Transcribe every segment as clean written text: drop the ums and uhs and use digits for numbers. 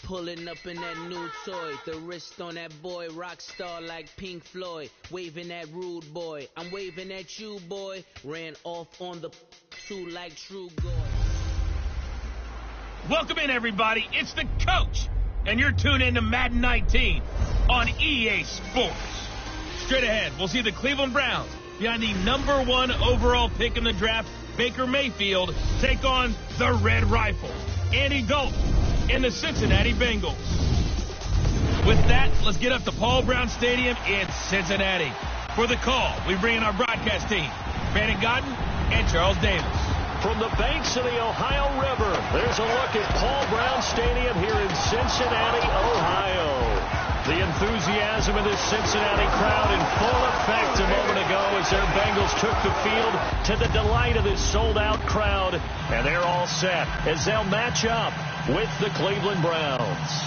Pulling up in that new toy, the wrist on that boy, rock star like Pink Floyd, waving at rude boy, I'm waving at you boy, ran off on the two like True Goy. Welcome in everybody, it's the coach, and you're tuned in to Madden 19 on EA Sports. Straight ahead, we'll see the Cleveland Browns behind the #1 overall pick in the draft, Baker Mayfield, take on the Red Rifles, Andy Dalton, and the Cincinnati Bengals. With that, let's get up to Paul Brown Stadium in Cincinnati. For the call, we bring in our broadcast team, Brandon Godden and Charles Davis. From the banks of the Ohio River, there's a look at Paul Brown Stadium here in Cincinnati, Ohio. The enthusiasm of this Cincinnati crowd in full effect a moment ago as their Bengals took the field to the delight of this sold-out crowd. And they're all set as they'll match up with the Cleveland Browns.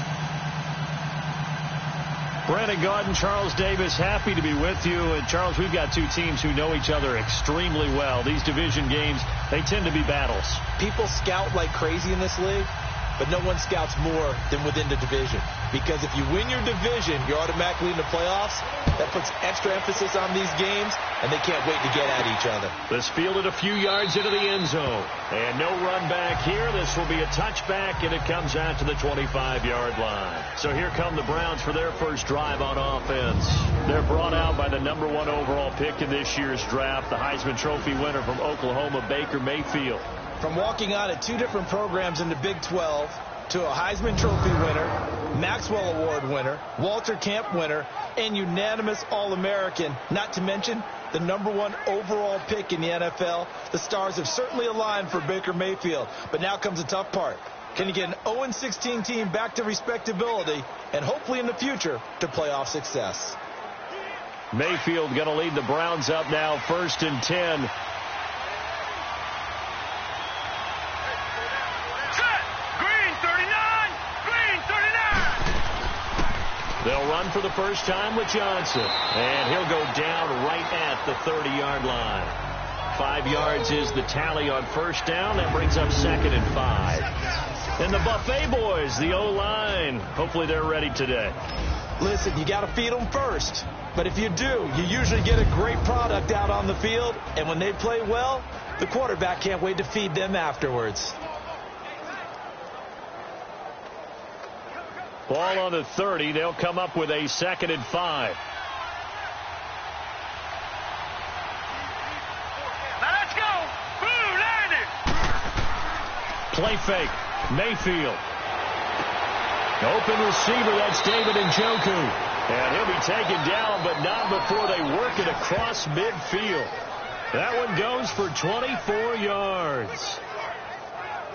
Brandon Gaudin, Charles Davis, happy to be with you. And Charles, we've got two teams who know each other extremely well. These division games, they tend to be battles. People scout like crazy in this league, but no one scouts more than within the division. Because if you win your division, you're automatically in the playoffs. That puts extra emphasis on these games, and they can't wait to get at each other. This fielded a few yards into the end zone. And no run back here. This will be a touchback, and it comes out to the 25-yard line. So here come the Browns for their first drive on offense. They're brought out by the #1 overall pick in this year's draft, the Heisman Trophy winner from Oklahoma, Baker Mayfield. From walking on at two different programs in the Big 12 to a Heisman Trophy winner, Maxwell Award winner, Walter Camp winner, and unanimous All-American, not to mention the #1 overall pick in the NFL, the stars have certainly aligned for Baker Mayfield. But now comes the tough part. Can you get an 0-16 team back to respectability and hopefully in the future to playoff success? Mayfield going to lead the Browns up now, 1st and 10. They'll run for the first time with Johnson. And he'll go down right at the 30-yard line. 5 yards is the tally on first down. That brings up 2nd and 5. And the Buffet boys, the O-line, hopefully they're ready today. Listen, you got to feed them first. But if you do, you usually get a great product out on the field. And when they play well, the quarterback can't wait to feed them afterwards. Ball on the 30. They'll come up with a 2nd and 5. Now let's go. Blue landed. Play fake. Mayfield. Open receiver. That's David Njoku. And he'll be taken down, but not before they work it across midfield. That one goes for 24 yards.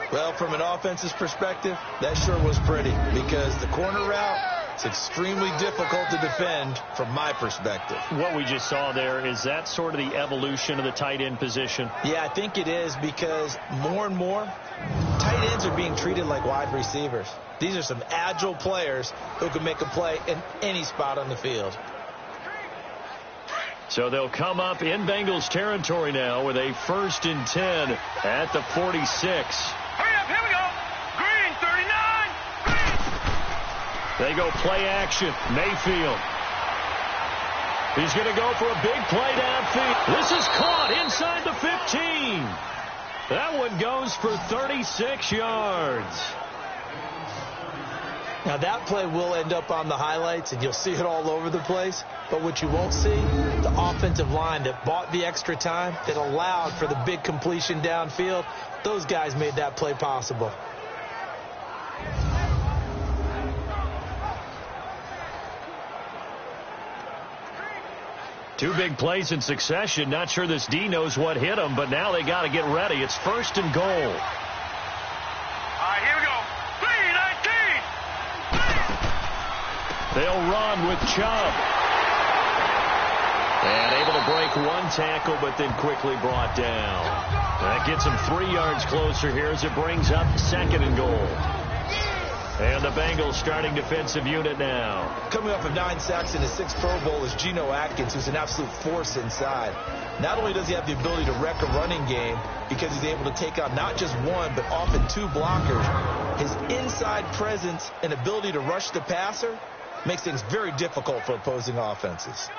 Well, from an offense's perspective, that sure was pretty because the corner route is extremely difficult to defend from my perspective. What we just saw there, is that sort of the evolution of the tight end position? Yeah, I think it is because more and more tight ends are being treated like wide receivers. These are some agile players who can make a play in any spot on the field. So they'll come up in Bengals territory now with a 1st and 10 at the 46. Here we go. Green, 39. Green. They go play action. Mayfield. He's going to go for a big play downfield. This is caught inside the 15. That one goes for 36 yards. Now that play will end up on the highlights and you'll see it all over the place. But what you won't see, the offensive line that bought the extra time, that allowed for the big completion downfield, those guys made that play possible. Two big plays in succession. Not sure this D knows what hit him, but now they got to get ready. It's 1st and goal. All right, here we go. 3-19. They'll run with Chubb. And able to break one tackle, but then quickly brought down. That gets him 3 yards closer here as it brings up 2nd and goal. And the Bengals starting defensive unit now. Coming off of 9 sacks in his 6th Pro Bowl is Geno Atkins, who's an absolute force inside. Not only does he have the ability to wreck a running game because he's able to take out not just one, but often 2 blockers, his inside presence and ability to rush the passer makes things very difficult for opposing offenses.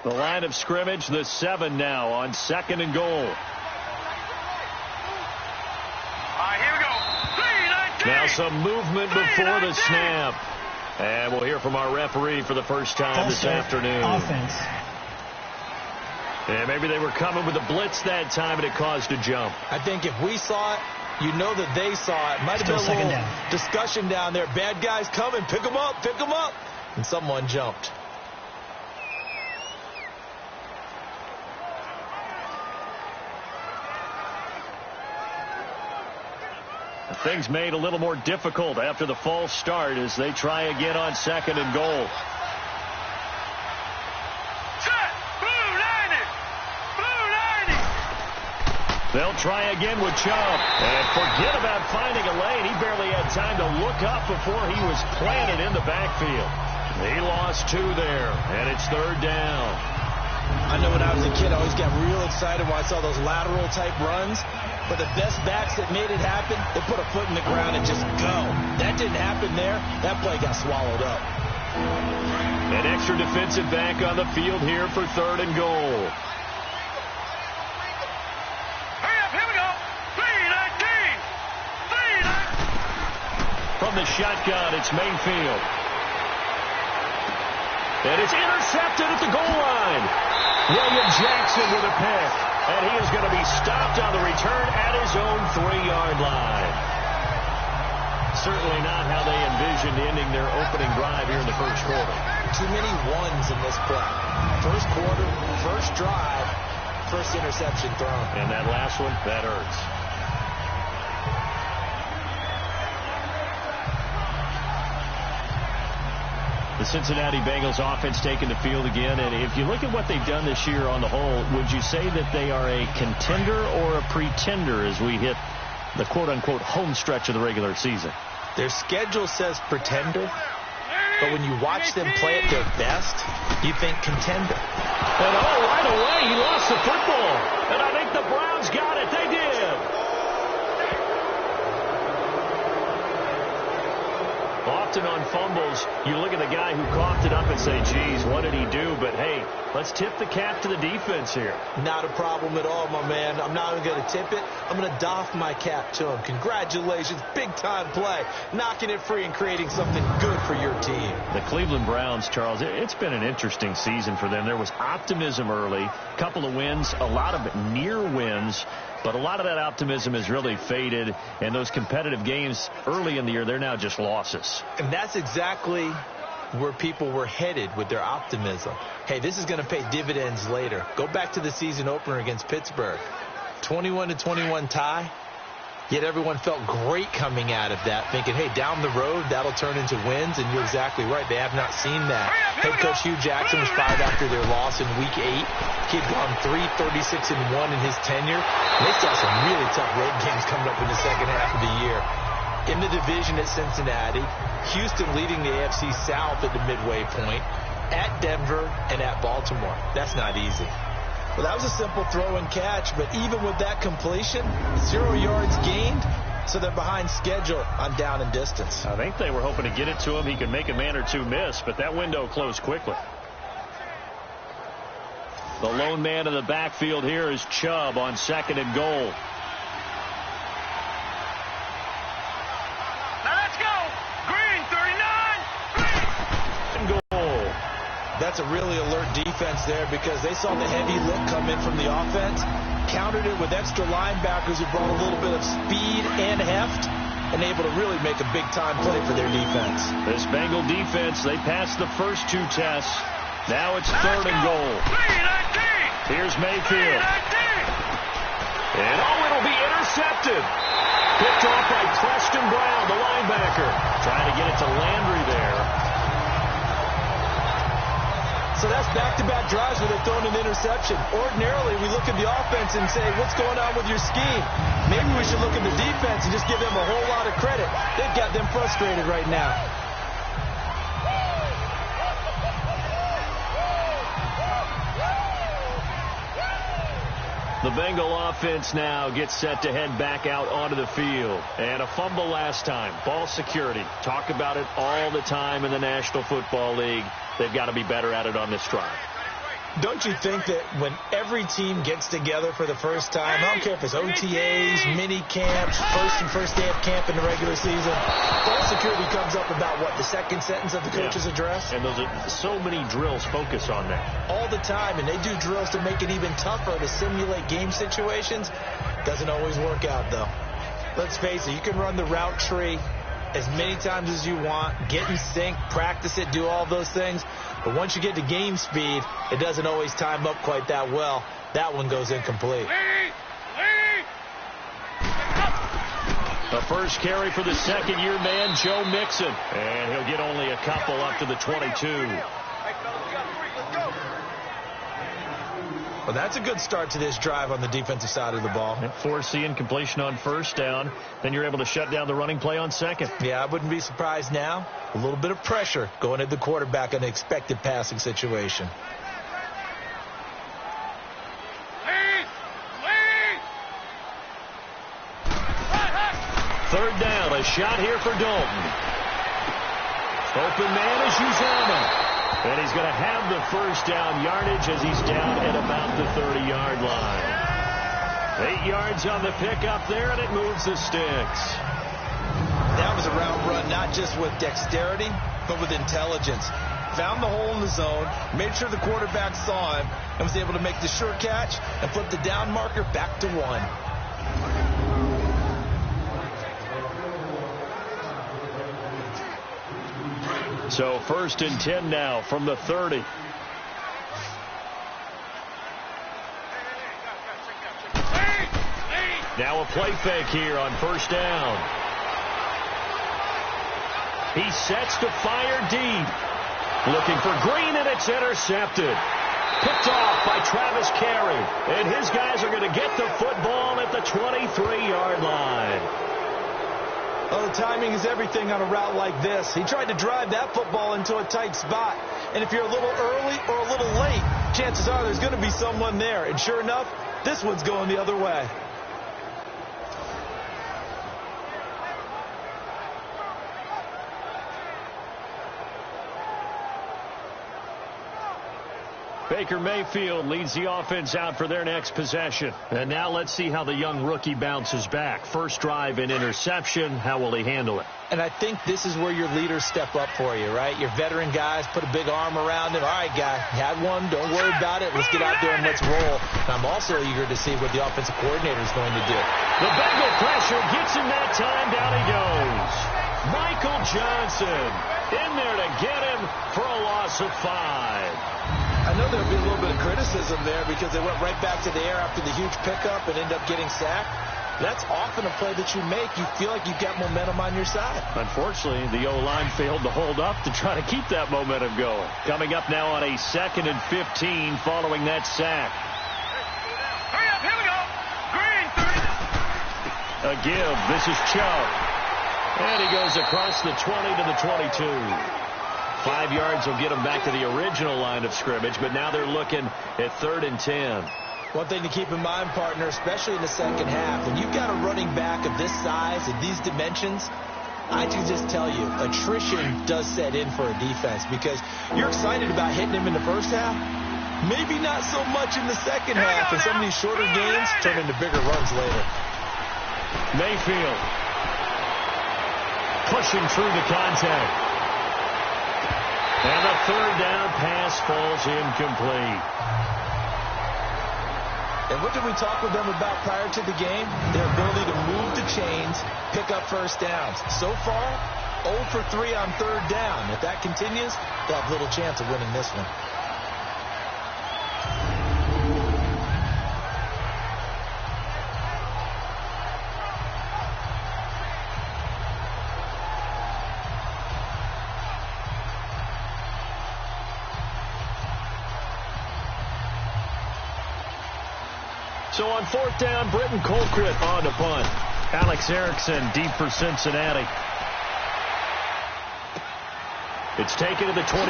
The line of scrimmage, the 7 now on 2nd and goal. Now some movement before the snap. And we'll hear from our referee for the first time this afternoon. Offense. And maybe they were coming with a blitz that time and it caused a jump. I think if we saw it, you know that they saw it. Might have been a little discussion down there. Bad guys coming. Pick them up. Pick them up. And someone jumped. Things made a little more difficult after the false start as they try again on 2nd and goal. They'll try again with Chubb. And forget about finding a lane. He barely had time to look up before he was planted in the backfield. He lost 2 there, and it's 3rd down. I know when I was a kid, I always got real excited when I saw those lateral-type runs. But the best backs that made it happen, they put a foot in the ground and just go. That didn't happen there. That play got swallowed up. An extra defensive back on the field here for 3rd and goal. Hurry up, here we go. 3-19. From the shotgun, it's Mayfield. And it's intercepted at the goal line. William Jackson with a pick. And he is going to be stopped on the return at his own 3-yard line. Certainly not how they envisioned ending their opening drive here in the first quarter. Too many ones in this play. First quarter, first drive, first interception thrown. And that last one, that hurts. The Cincinnati Bengals offense taking the field again. And if you look at what they've done this year on the whole, would you say that they are a contender or a pretender as we hit the quote-unquote home stretch of the regular season? Their schedule says pretender, but when you watch them play at their best, you think contender. And right away, he lost the football. And I think the Browns got it. They did. Often on fumbles, you look at the guy who coughed it up and say, geez, what did he do? But, hey, let's tip the cap to the defense here. Not a problem at all, my man. I'm not even going to tip it. I'm going to doff my cap to him. Congratulations. Big-time play. Knocking it free and creating something good for your team. The Cleveland Browns, Charles, it's been an interesting season for them. There was optimism early, a couple of wins, a lot of near wins. But a lot of that optimism has really faded, and those competitive games early in the year, they're now just losses. And that's exactly where people were headed with their optimism. Hey, this is going to pay dividends later. Go back to the season opener against Pittsburgh. 21-21 tie. Yet everyone felt great coming out of that, thinking, hey, down the road, that'll turn into wins. And you're exactly right. They have not seen that. Head coach Hugh Jackson was fired after their loss in Week 8. He had gone 3-36-1 in his tenure. And they still have some really tough road games coming up in the second half of the year. In the division at Cincinnati, Houston leading the AFC South at the midway point, at Denver and at Baltimore. That's not easy. Well, that was a simple throw and catch, but even with that completion, 0 yards gained, so they're behind schedule on down and distance. I think they were hoping to get it to him. He could make a man or two miss, but that window closed quickly. The lone man in the backfield here is Chubb on 2nd and goal. Now let's go. Green, 39. And goal. That's a really alert defense there because they saw the heavy look come in from the offense, countered it with extra linebackers who brought a little bit of speed and heft, and able to really make a big-time play for their defense. This Bengal defense, they passed the first 2 tests. Now it's 3rd and goal. Here's Mayfield. And it'll be intercepted. Picked off by Preston Brown, the linebacker. Trying to get it to Landry there. So that's back-to-back drives where they're throwing an interception. Ordinarily, we look at the offense and say, what's going on with your scheme? Maybe we should look at the defense and just give them a whole lot of credit. They've got them frustrated right now. The Bengal offense now gets set to head back out onto the field. And a fumble last time. Ball security. Talk about it all the time in the National Football League. They've got to be better at it on this drive. Don't you think that when every team gets together for the first time, I don't care if it's OTAs, mini camps, first day of camp in the regular season, ball security comes up about, what, the second sentence of the coach's address? And those are so many drills focus on that. All the time, and they do drills to make it even tougher to simulate game situations. Doesn't always work out, though. Let's face it, you can run the route tree as many times as you want, get in sync, practice it, do all those things. But once you get to game speed, it doesn't always time up quite that well. That one goes incomplete. The first carry for the second-year man, Joe Mixon. And he'll get only a couple up to the 22. Well, that's a good start to this drive on the defensive side of the ball. Force incompletion on first down. Then you're able to shut down the running play on second. Yeah, I wouldn't be surprised now. A little bit of pressure going at the quarterback in an expected passing situation. Third down, a shot here for Dalton. Open man is Uzama. And he's going to have the first down yardage as he's down at about the 30-yard line. 8 yards on the pickup there, and it moves the sticks. That was a route run not just with dexterity, but with intelligence. Found the hole in the zone, made sure the quarterback saw him, and was able to make the sure catch and flip the down marker back to 1. So 1st and 10 now from the 30. Now a play fake here on first down. He sets to fire deep. Looking for Green, and it's intercepted. Picked off by Travis Carey. And his guys are going to get the football at the 23-yard line. Well, the timing is everything on a route like this. He tried to drive that football into a tight spot. And if you're a little early or a little late, chances are there's going to be someone there. And sure enough, this one's going the other way. Baker Mayfield leads the offense out for their next possession. And now let's see how the young rookie bounces back. First drive and interception. How will he handle it? And I think this is where your leaders step up for you, right? Your veteran guys put a big arm around him. All right, guy, you had one. Don't worry about it. Let's get out there and let's roll. And I'm also eager to see what the offensive coordinator is going to do. The Bengal pressure gets him that time. Down he goes. Michael Johnson in there to get him for a loss of 5. I know there'll be a little bit of criticism there because they went right back to the air after the huge pickup and end up getting sacked. That's often a play that you make. You feel like you've got momentum on your side. Unfortunately, the O-line failed to hold up to try to keep that momentum going. Coming up now on a 2nd and 15 following that sack. Hurry up, here we go. Green, 30. A give. This is Chubb. And he goes across the 20 to the 22. 5 yards will get them back to the original line of scrimmage, but now they're looking at 3rd and 10. One thing to keep in mind, partner, especially in the second half, when you've got a running back of this size and these dimensions, I can just tell you, attrition does set in for a defense because you're excited about hitting him in the first half. Maybe not so much in the second half, and some of these shorter gains turn into bigger runs later. Mayfield pushing through the contact. And the 3rd down pass falls incomplete. And what did we talk with them about prior to the game? Their ability to move the chains, pick up first downs. So far, 0 for 3 on 3rd down. If that continues, they'll have little chance of winning this one. So on 4th down, Britton Colquitt on the punt. Alex Erickson deep for Cincinnati. It's taken to the 26.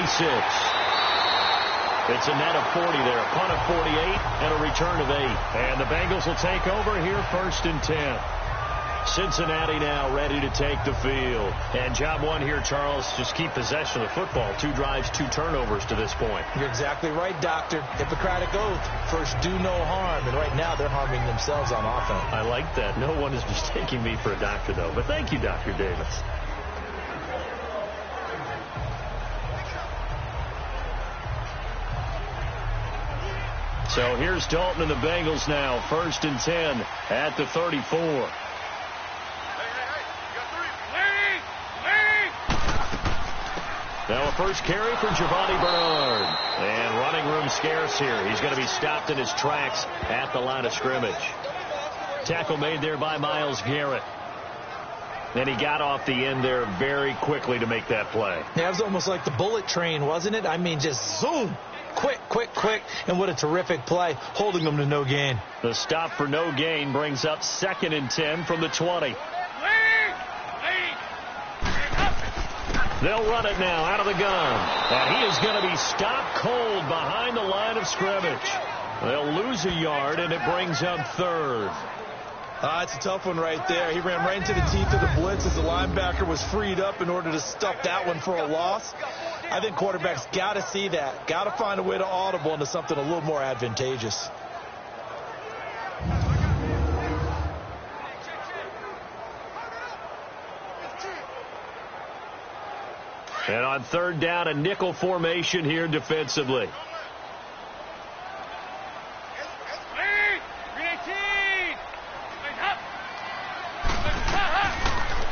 It's a net of 40 there. A punt of 48 and a return of 8. And the Bengals will take over here 1st and 10. Cincinnati now ready to take the field. And job one here, Charles, just keep possession of the football. 2 drives, 2 turnovers to this point. You're exactly right, Doctor. Hippocratic oath. First, do no harm. And right now, they're harming themselves on offense. I like that. No one is mistaking me for a doctor, though. But thank you, Dr. Davis. So here's Dalton and the Bengals now. 1st and 10 at the 34. Now a first carry for Giovanni Bernard. And running room scarce here. He's going to be stopped in his tracks at the line of scrimmage. Tackle made there by Myles Garrett. And he got off the end there very quickly to make that play. Yeah, it was almost like the bullet train, wasn't it? I mean, just zoom. Quick, quick, quick. And what a terrific play, holding them to no gain. The stop for no gain brings up 2nd and 10 from the 20. They'll run it now out of the gun. And he is going to be stopped cold behind the line of scrimmage. They'll lose a yard, and it brings up 3rd. It's a tough one right there. He ran right into the teeth of the blitz as the linebacker was freed up in order to stuff that one for a loss. I think quarterbacks got to see that. Got to find a way to audible into something a little more advantageous. And on 3rd down, a nickel formation here defensively.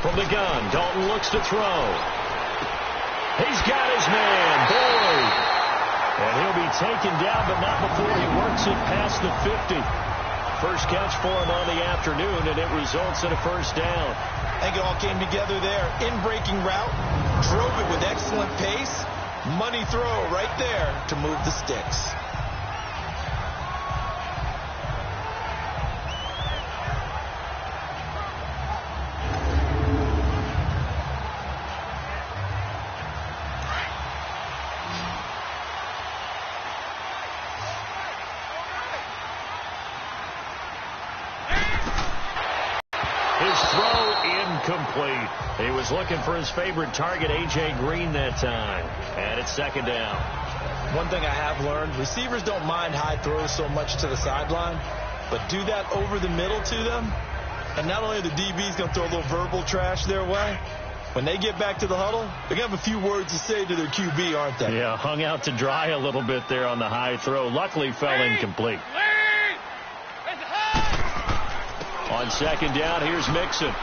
From the gun, Dalton looks to throw. He's got his man, Boyd. And he'll be taken down, but not before he works it past the 50. First catch for him on the afternoon, and it results in a 1st down. I think it all came together there. In-breaking route, drove it with excellent pace. Money throw right there to move the sticks. Complete. He was looking for his favorite target, A.J. Green, that time. And it's 2nd down. One thing I have learned, receivers don't mind high throws so much to the sideline, but do that over the middle to them, and not only are the DBs going to throw a little verbal trash their way, when they get back to the huddle, they're going to have a few words to say to their QB, aren't they? Yeah, hung out to dry a little bit there on the high throw. Luckily fell incomplete. On 2nd down, here's Mixon.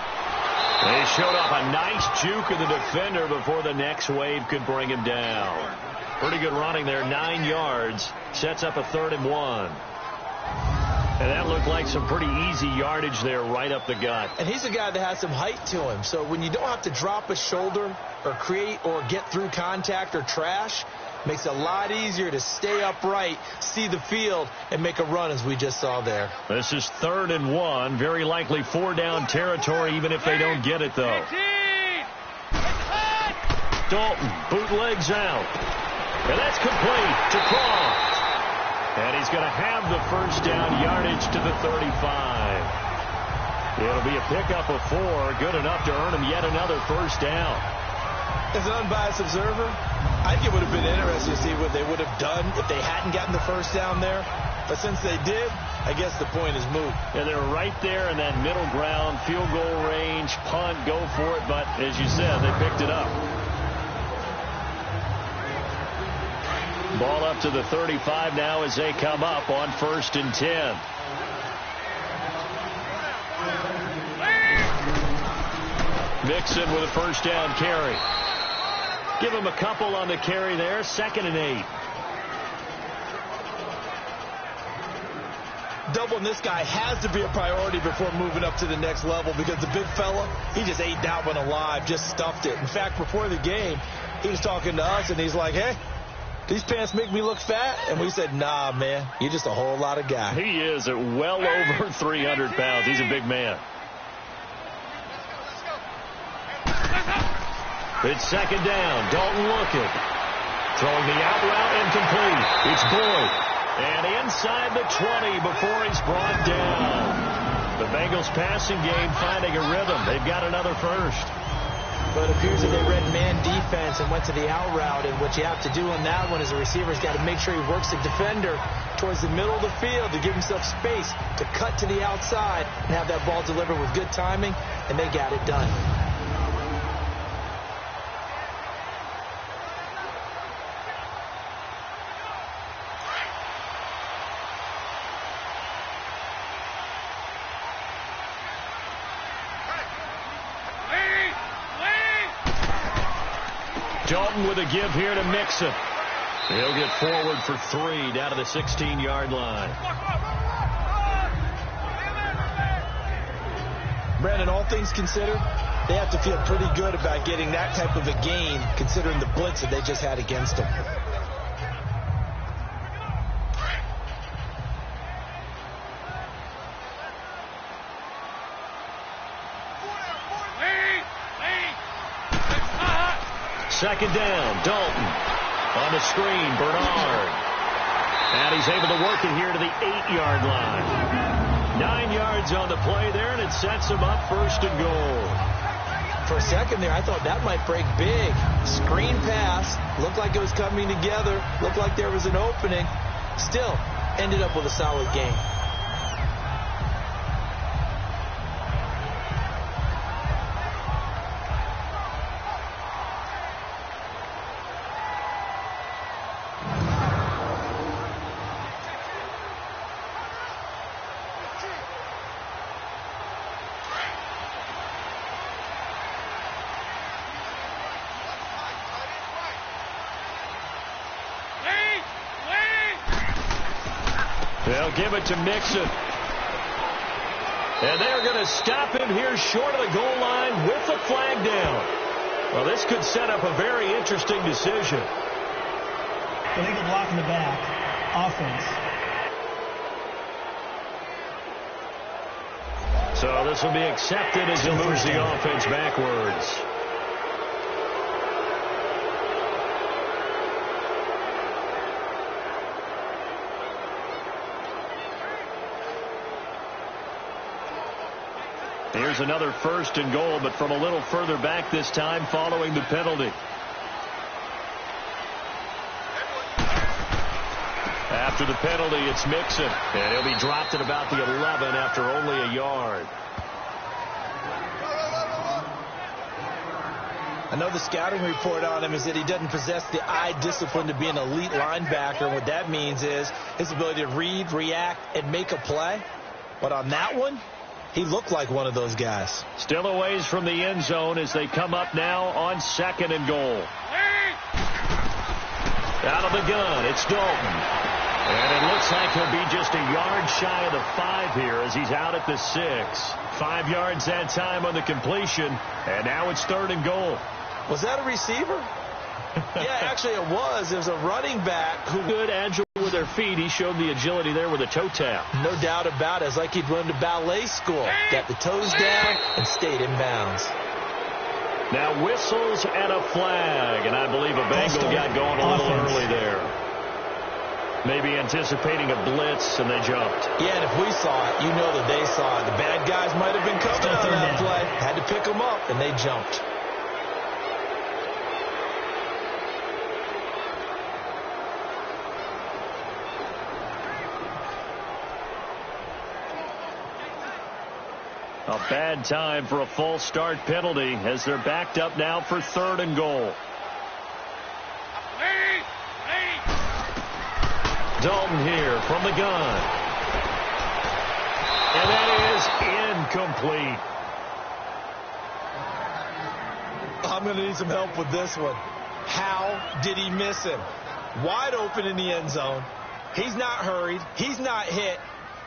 They showed up a nice juke of the defender before the next wave could bring him down. Pretty good running there, 9 yards. Sets up a 3rd and 1. And that looked like some pretty easy yardage there right up the gut. And he's a guy that has some height to him. So when you don't have to drop a shoulder or create or get through contact or trash, makes it a lot easier to stay upright, see the field, and make a run as we just saw there. This is 3rd and 1. Very likely 4-down territory even if they don't get it, though. Dalton bootlegs out. And that's complete to Croft. And he's going to have the 1st down yardage to the 35. It'll be a pickup of 4. Good enough to earn him yet another 1st down. As an unbiased observer, I think it would have been interesting to see what they would have done if they hadn't gotten the 1st down there. But since they did, I guess the point is moot. And they're right there in that middle ground, field goal range, punt, go for it. But as you said, they picked it up. Ball up to the 35 now as they come up on 1st and 10. Mixon with a 1st down carry. Give him a couple on the carry there. 2nd and 8. Doubling this guy has to be a priority before moving up to the next level because the big fella, he just ate that one alive, just stuffed it. In fact, before the game, he was talking to us, and he's like, hey, these pants make me look fat? And we said, nah, man, you're just a whole lot of guy. He is at well over 300 pounds. He's a big man. It's second down. Dalton looking. Throwing the out route incomplete. It's Boyd. And inside the 20 before he's brought down. The Bengals passing game finding a rhythm. They've got another first. But it appears that they read man defense and went to the out route. And what you have to do on that one is the receiver's got to make sure he works the defender towards the middle of the field to give himself space to cut to the outside and have that ball delivered with good timing, and they got it done. Dalton with a give here to Mixon. He'll get forward for 3 down to the 16-yard line. Brandon, all things considered, they have to feel pretty good about getting that type of a gain considering the blitz that they just had against them. Second down, Dalton. On the screen, Bernard. And he's able to work it here to the 8-yard line. 9 yards on the play there, and it sets him up first and goal. For a second there, I thought that might break big. Screen pass. Looked like it was coming together. Looked like there was an opening. Still, ended up with a solid game. They'll give it to Mixon. And they're going to stop him here short of the goal line with the flag down. Well, this could set up a very interesting decision. Illegal block in the back. Offense. So this will be accepted as he moves the offense backwards. Here's another first and goal, but from a little further back this time following the penalty. After the penalty, it's Mixon. And he'll be dropped at about the 11 after only a yard. I know the scouting report on him is that he doesn't possess the eye discipline to be an elite linebacker. And what that means is his ability to read, react, and make a play. But on that one, he looked like one of those guys. Still a ways from the end zone as they come up now on second and goal. Out of the gun, it's Dalton. And it looks like he'll be just a yard shy of the 5 here as he's out at the 6. 5 yards that time on the completion, and now it's third and goal. Was that a receiver? Yeah, actually it was. It was a running back who good, agile with their feet. He showed the agility there with a toe tap. No doubt about it. It's like he'd run to ballet school. Got the toes down and stayed in bounds. Now whistles and a flag, and I believe a Bengal got going a little early there. Maybe anticipating a blitz, and they jumped. Yeah, and if we saw it, you know that they saw it. The bad guys might have been coming on that play. Had to pick them up, and they jumped. A bad time for a false start penalty as they're backed up now for third and goal. Dalton here from the gun. And that is incomplete. I'm going to need some help with this one. How did he miss him? Wide open in the end zone. He's not hurried. He's not hit.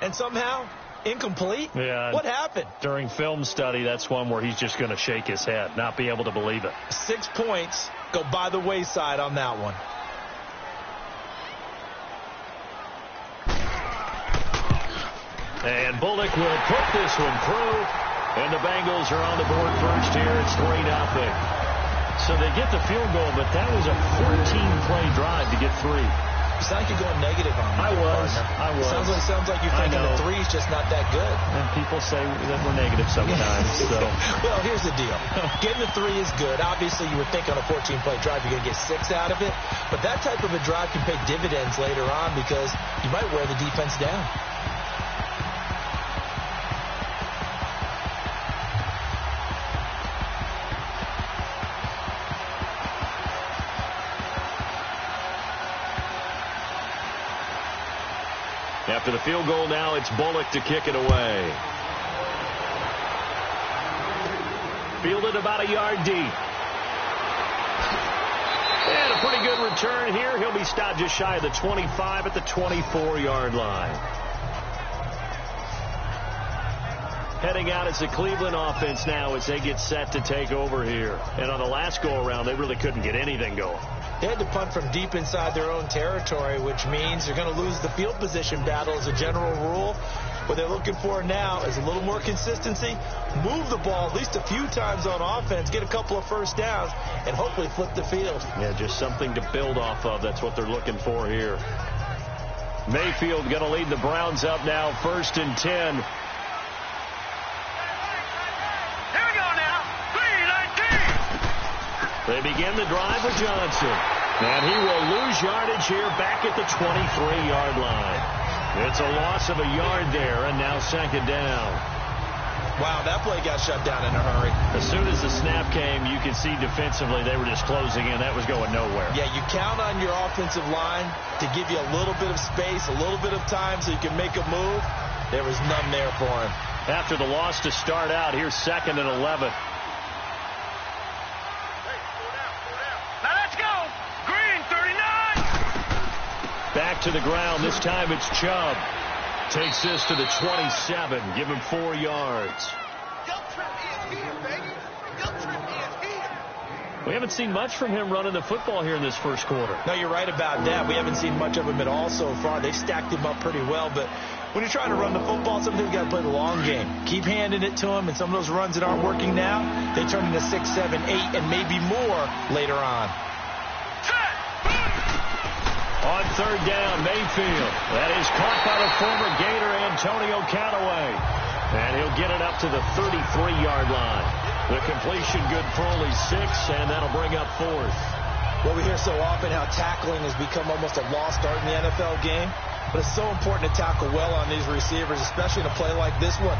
And somehow incomplete? Yeah. What happened? During film study, that's one where he's just going to shake his head, not be able to believe it. 6 points go by the wayside on that one. And Bullock will put this one through. And the Bengals are on the board first here. It's 3-0. So they get the field goal, but that was a 14-play drive to get 3. You sound like you're going negative on me. I was. Sounds like you're thinking the 3's just not that good. And people say that we're negative sometimes. So. Well, here's the deal. Getting the 3 is good. Obviously, you would think on a 14-play drive you're going to get 6 out of it. But that type of a drive can pay dividends later on because you might wear the defense down. After the field goal now, it's Bullock to kick it away. Fielded about a yard deep. And a pretty good return here. He'll be stopped just shy of the 25 at the 24-yard line. Heading out is the Cleveland offense now as they get set to take over here. And on the last go-around, they really couldn't get anything going. They had to punt from deep inside their own territory, which means they're going to lose the field position battle as a general rule. What they're looking for now is a little more consistency, move the ball at least a few times on offense, get a couple of first downs, and hopefully flip the field. Yeah, just something to build off of. That's what they're looking for here. Mayfield going to lead the Browns up now, 1st and 10. Here we go now. 3-19. They begin the drive with Johnson. And he will lose yardage here back at the 23-yard line. It's a loss of a yard there, and now 2nd down. Wow, that play got shut down in a hurry. As soon as the snap came, you could see defensively they were just closing in. That was going nowhere. Yeah, you count on your offensive line to give you a little bit of space, a little bit of time so you can make a move. There was none there for him. After the loss to start out, here's 2nd and 11. Now let's go. Green, 39. Back to the ground. This time it's Chubb. Takes this to the 27. Give him 4 yards. We haven't seen much from him running the football here in this first quarter. No, you're right about that. We haven't seen much of him at all so far. They've stacked him up pretty well, but when you're trying to run the football, sometimes you got to play the long game. Keep handing it to him, and some of those runs that aren't working now, they turn into 6, 7, 8, and maybe more later on. On 3rd down, Mayfield. That is caught by the former Gator, Antonio Callaway. And he'll get it up to the 33-yard line. The completion good for only 6, and that'll bring up 4th. Well, we hear so often how tackling has become almost a lost art in the NFL game. But it's so important to tackle well on these receivers, especially in a play like this one.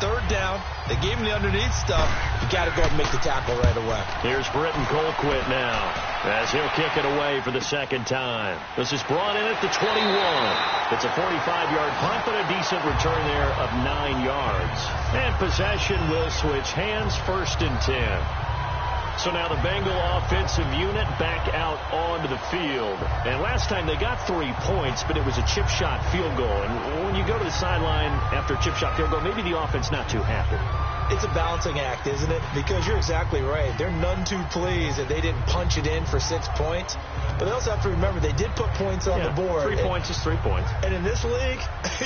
3rd down, they gave him the underneath stuff. You got to go and make the tackle right away. Here's Britton Colquitt now as he'll kick it away for the 2nd time. This is brought in at the 21. It's a 45-yard punt, but a decent return there of 9 yards. And possession will switch hands, 1st and 10. So now the Bengal offensive unit back out onto the field. And last time they got 3 points, but it was a chip shot field goal. And when you go to the sideline after a chip shot field goal, maybe the offense not too happy. It's a balancing act, isn't it? Because you're exactly right. They're none too pleased that they didn't punch it in for 6 points. But they also have to remember they did put points on the board. 3 points is 3 points. And in this league,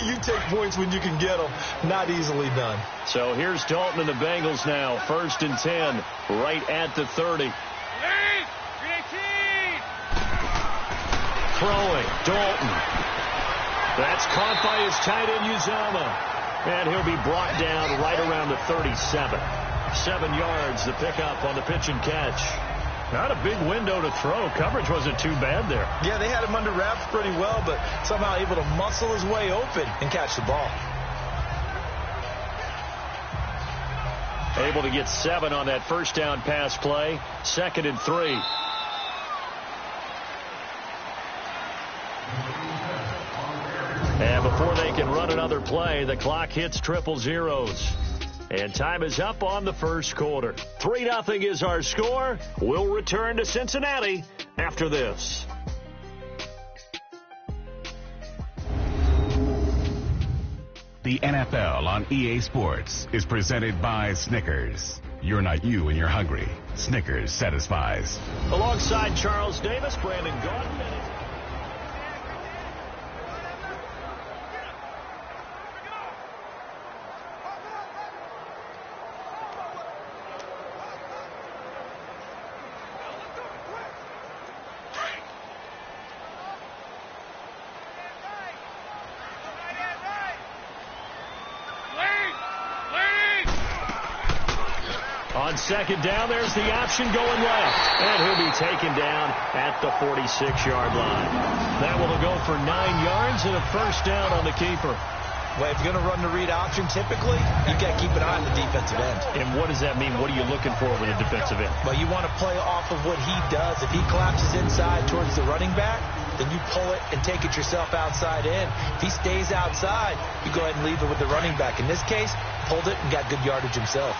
you take points when you can get them. Not easily done. So here's Dalton and the Bengals now. 1st and 10, right at the 30. Throwing, Dalton. That's caught by his tight end, Uzomah. And he'll be brought down right around the 37. 7 yards, the pickup on the pitch and catch. Not a big window to throw. Coverage wasn't too bad there. Yeah, they had him under wraps pretty well, but somehow able to muscle his way open and catch the ball. Able to get 7 on that 1st down pass play. 2nd and 3. And before they can run another play, the clock hits triple zeros. And time is up on the first quarter. 3-0 is our score. We'll return to Cincinnati after this. The NFL on EA Sports is presented by Snickers. You're not you when you're hungry. Snickers satisfies. Alongside Charles Davis, Brandon Gordon. On second down, there's the option going left. And he'll be taken down at the 46-yard line. That will go for 9 yards and a first down on the keeper. Well, if you're going to run the read option, typically, you got to keep an eye on the defensive end. And what does that mean? What are you looking for with a defensive end? Well, you want to play off of what he does. If he collapses inside towards the running back, then you pull it and take it yourself outside in. If he stays outside, you go ahead and leave it with the running back. In this case, pulled it and got good yardage himself.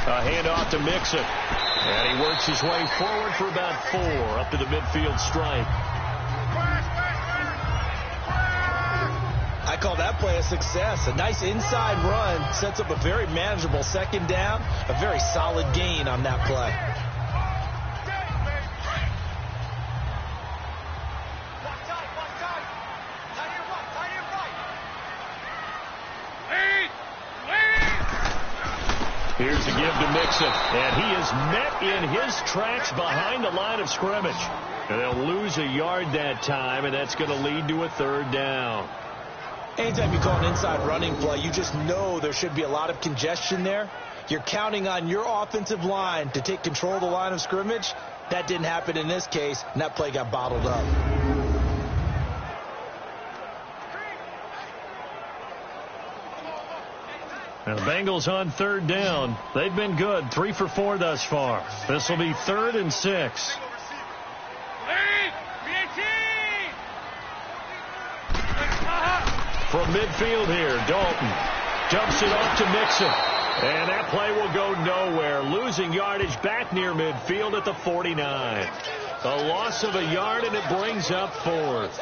A handoff to Mixon. And he works his way forward for about 4 up to the midfield stripe. I call that play a success. A nice inside run sets up a very manageable second down. A very solid gain on that play. Here's a give to Mixon, and he is met in his tracks behind the line of scrimmage. And they'll lose a yard that time, and that's going to lead to a third down. Anytime you call an inside running play, you just know there should be a lot of congestion there. You're counting on your offensive line to take control of the line of scrimmage. That didn't happen in this case, and that play got bottled up. And the Bengals on third down. They've been good. 3 for 4 thus far. This will be 3rd and 6. From midfield here, Dalton dumps it off to Mixon. And that play will go nowhere. Losing yardage back near midfield at the 49. A loss of a yard, and it brings up 4th.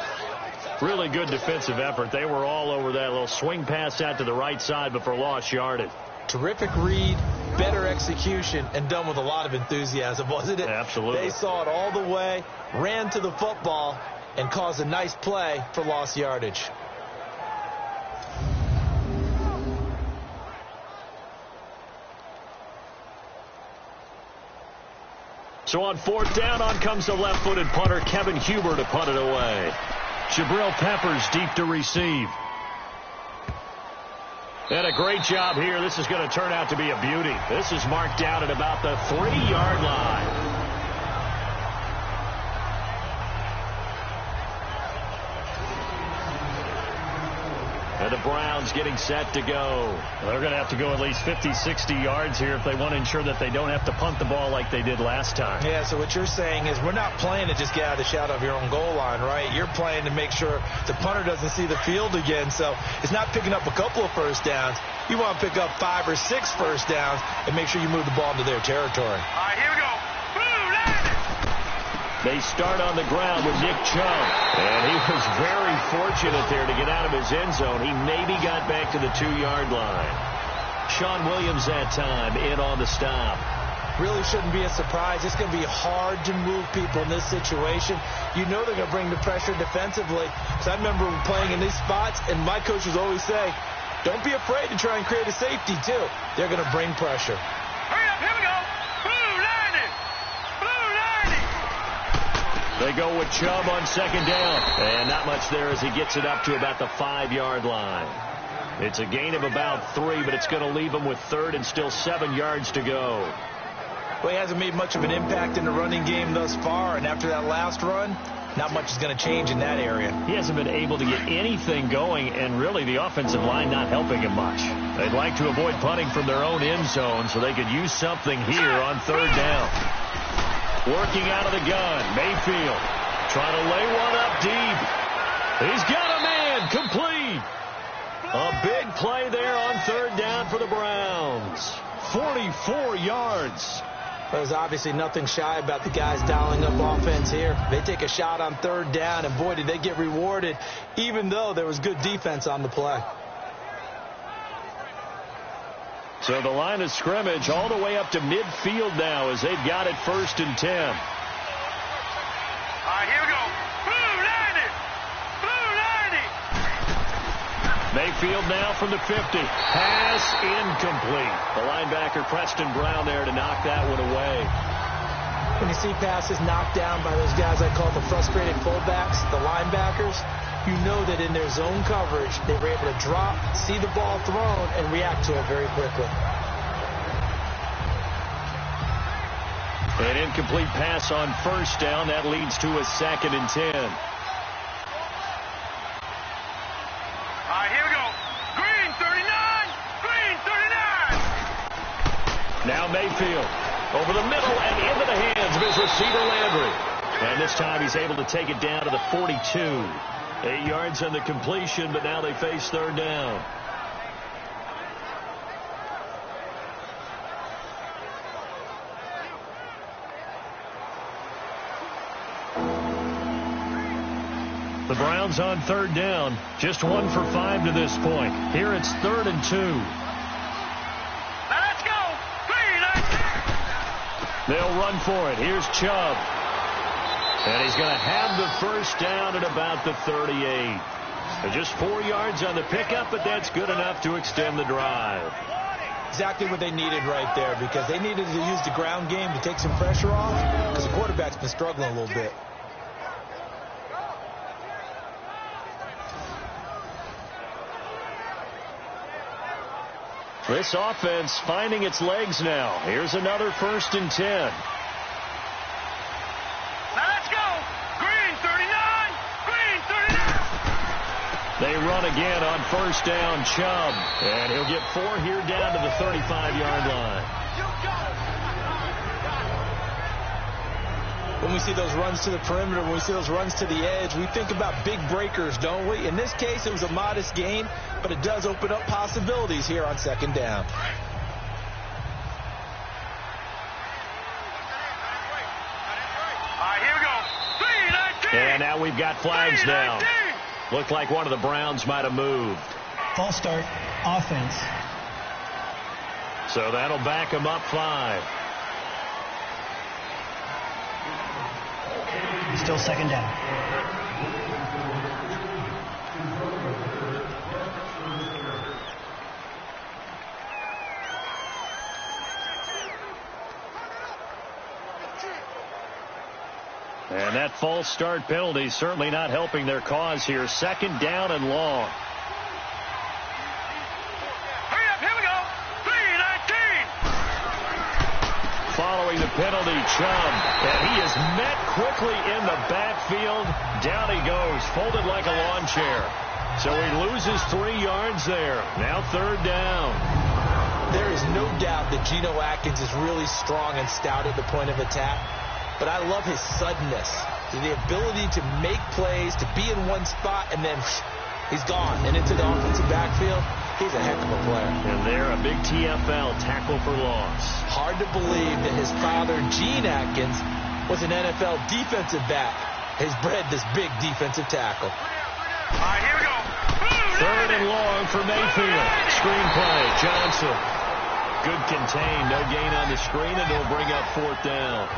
Really good defensive effort. They were all over that little swing pass out to the right side, but for lost yardage. Terrific read, better execution, and done with a lot of enthusiasm, wasn't it? Absolutely. They saw it all the way, ran to the football, and caused a nice play for lost yardage. So on 4th down, on comes the left-footed punter, Kevin Huber, to punt it away. Jabril Peppers deep to receive. And a great job here. This is going to turn out to be a beauty. This is marked down at about the 3-yard line. And the Browns getting set to go. They're going to have to go at least 50, 60 yards here if they want to ensure that they don't have to punt the ball like they did last time. Yeah, so what you're saying is we're not playing to just get out of the shadow of your own goal line, right? You're playing to make sure the punter doesn't see the field again. So it's not picking up a couple of first downs. You want to pick up 5 or 6 first downs and make sure you move the ball into their territory. All right, here we go. They start on the ground with Nick Chubb. And he was very fortunate there to get out of his end zone. He maybe got back to the 2-yard line. Sean Williams that time in on the stop. Really shouldn't be a surprise. It's going to be hard to move people in this situation. You know they're going to bring the pressure defensively. So I remember playing in these spots, and my coaches always say, don't be afraid to try and create a safety, too. They're going to bring pressure. Hurry up, here we go. They go with Chubb on second down. And not much there as he gets it up to about the 5-yard line. It's a gain of about 3, but it's going to leave him with 3rd and still 7 yards to go. Well, he hasn't made much of an impact in the running game thus far, and after that last run, not much is going to change in that area. He hasn't been able to get anything going, and really the offensive line not helping him much. They'd like to avoid punting from their own end zone so they could use something here on 3rd down. Working out of the gun, Mayfield trying to lay one up deep. He's got a man, complete. A big play there on 3rd down for the Browns. 44 yards. There's obviously nothing shy about the guys dialing up offense here. They take a shot on 3rd down, and boy, did they get rewarded, even though there was good defense on the play. So the line of scrimmage all the way up to midfield now as they've got it 1st and 10. All right, here we go. Mayfield now from the 50. Pass incomplete. The linebacker Preston Brown there to knock that one away. When you see passes knocked down by those guys I call the frustrated fullbacks, the linebackers, you know that in their zone coverage, they were able to drop, see the ball thrown, and react to it very quickly. An incomplete pass on first down. That leads to a 2nd and 10. All right, here we go. Green 39. Green 39. Now Mayfield over the middle and into the hands of his receiver Landry. And this time he's able to take it down to the 42. 8 yards on the completion, but now they face 3rd down. The Browns on 3rd down, just 1 for 5 to this point. Here it's 3rd and 2. Now let's go. Green. They'll run for it. Here's Chubb. And he's going to have the first down at about the 38. Just 4 yards on the pickup, but that's good enough to extend the drive. Exactly what they needed right there, because they needed to use the ground game to take some pressure off, because the quarterback's been struggling a little bit. This offense finding its legs now. Here's another 1st and 10. Now let's go. Green 39. Green 39. They run again on 1st down. Chubb. And he'll get 4 here down to the 35-yard line. When we see those runs to the perimeter, when we see those runs to the edge, we think about big breakers, don't we? In this case, it was a modest gain, but it does open up possibilities here on 2nd down. All right, here we go. Green 19. And now we've got flags down. Looked like one of the Browns might have moved. False start, offense. So that'll back them up 5. Still 2nd down. And that false start penalty certainly not helping their cause here. 2nd down and long. Hurry up, here we go. Green 19. Following the penalty, Chubb. And he is met quickly in the backfield. Down he goes, folded like a lawn chair. So he loses 3 yards there. Now 3rd down. There is no doubt that Geno Atkins is really strong and stout at the point of attack. But I love his suddenness, the ability to make plays, to be in one spot, and then he's gone. And into the offensive backfield, he's a heck of a player. And there, a big TFL, tackle for loss. Hard to believe that his father, Gene Atkins, was an NFL defensive back. Has bred this big defensive tackle. All right, here we go. 3rd and long for Mayfield. Screen play, Johnson. Good contain, no gain on the screen, and they'll bring up 4th down.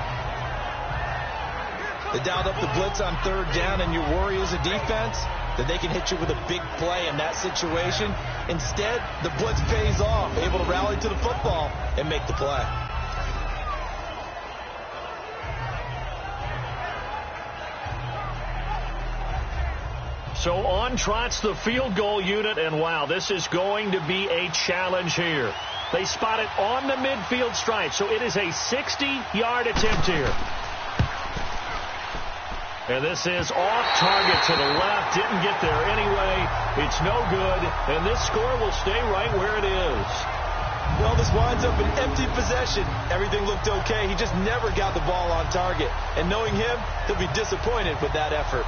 They dialed up the blitz on 3rd down, and you worry as a defense that they can hit you with a big play in that situation. Instead, the blitz pays off, able to rally to the football and make the play. So on trots the field goal unit, and wow, this is going to be a challenge here. They spot it on the midfield stripe, so it is a 60-yard attempt here. And this is off target to the left. Didn't get there anyway. It's no good. And this score will stay right where it is. Well, this winds up an empty possession. Everything looked okay. He just never got the ball on target. And knowing him, he'll be disappointed with that effort.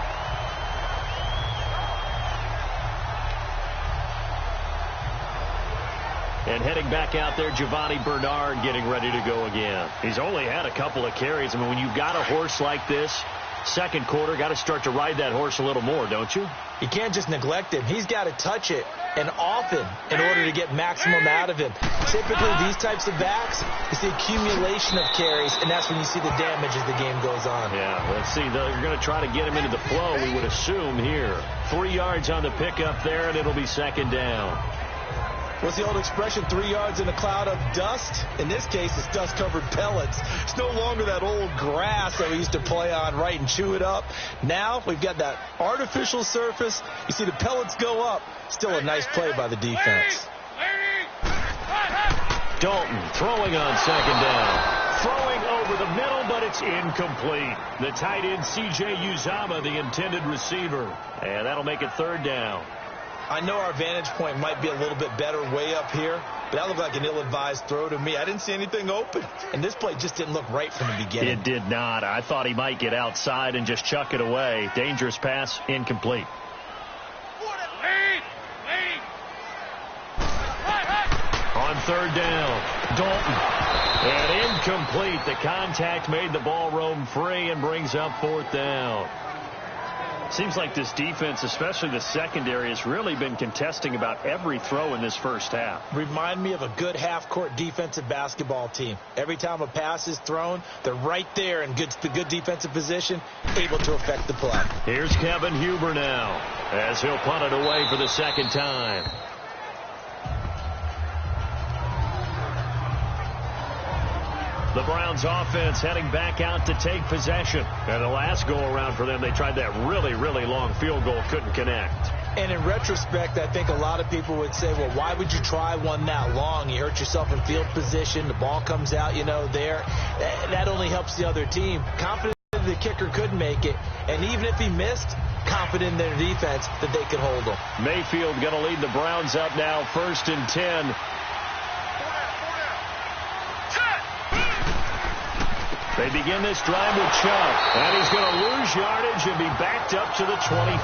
And heading back out there, Giovanni Bernard getting ready to go again. He's only had a couple of carries. I mean, when you've got a horse like this, 2nd quarter, got to start to ride that horse a little more, don't you? You can't just neglect him. He's got to touch it, and often, in order to get maximum out of him. Typically, these types of backs, it's the accumulation of carries, and that's when you see the damage as the game goes on. Yeah, let's see. You're going to try to get him into the flow, we would assume here. 3 yards on the pickup there, and it'll be 2nd down. What's the old expression, 3 yards in a cloud of dust? In this case, it's dust-covered pellets. It's no longer that old grass that we used to play on, right, and chew it up. Now we've got that artificial surface. You see the pellets go up. Still a nice play by the defense. Dalton throwing on second down. Throwing over the middle, but it's incomplete. The tight end, C.J. Uzomah, the intended receiver. And that'll make it third down. I know our vantage point might be a little bit better way up here, but that looked like an ill-advised throw to me. I didn't see anything open, and this play just didn't look right from the beginning. It did not. I thought he might get outside and just chuck it away. Dangerous pass, incomplete. On third down, Dalton. And incomplete. The contact made the ball roam free and brings up fourth down. Seems like this defense, especially the secondary, has really been contesting about every throw in this first half. Remind me of a good half-court defensive basketball team. Every time a pass is thrown, they're right there in the good defensive position, able to affect the play. Here's Kevin Huber now, as he'll punt it away for the second time. The Browns offense heading back out to take possession. And the last go-around for them, they tried that really, really long field goal, couldn't connect. And in retrospect, I think a lot of people would say, well, why would you try one that long? You hurt yourself in field position. The ball comes out, there. That only helps the other team. Confident the kicker could make it. And even if he missed, confident in their defense that they could hold him. Mayfield going to lead the Browns up now, 1st and 10. They begin this drive with Chubb, and he's going to lose yardage and be backed up to the 25.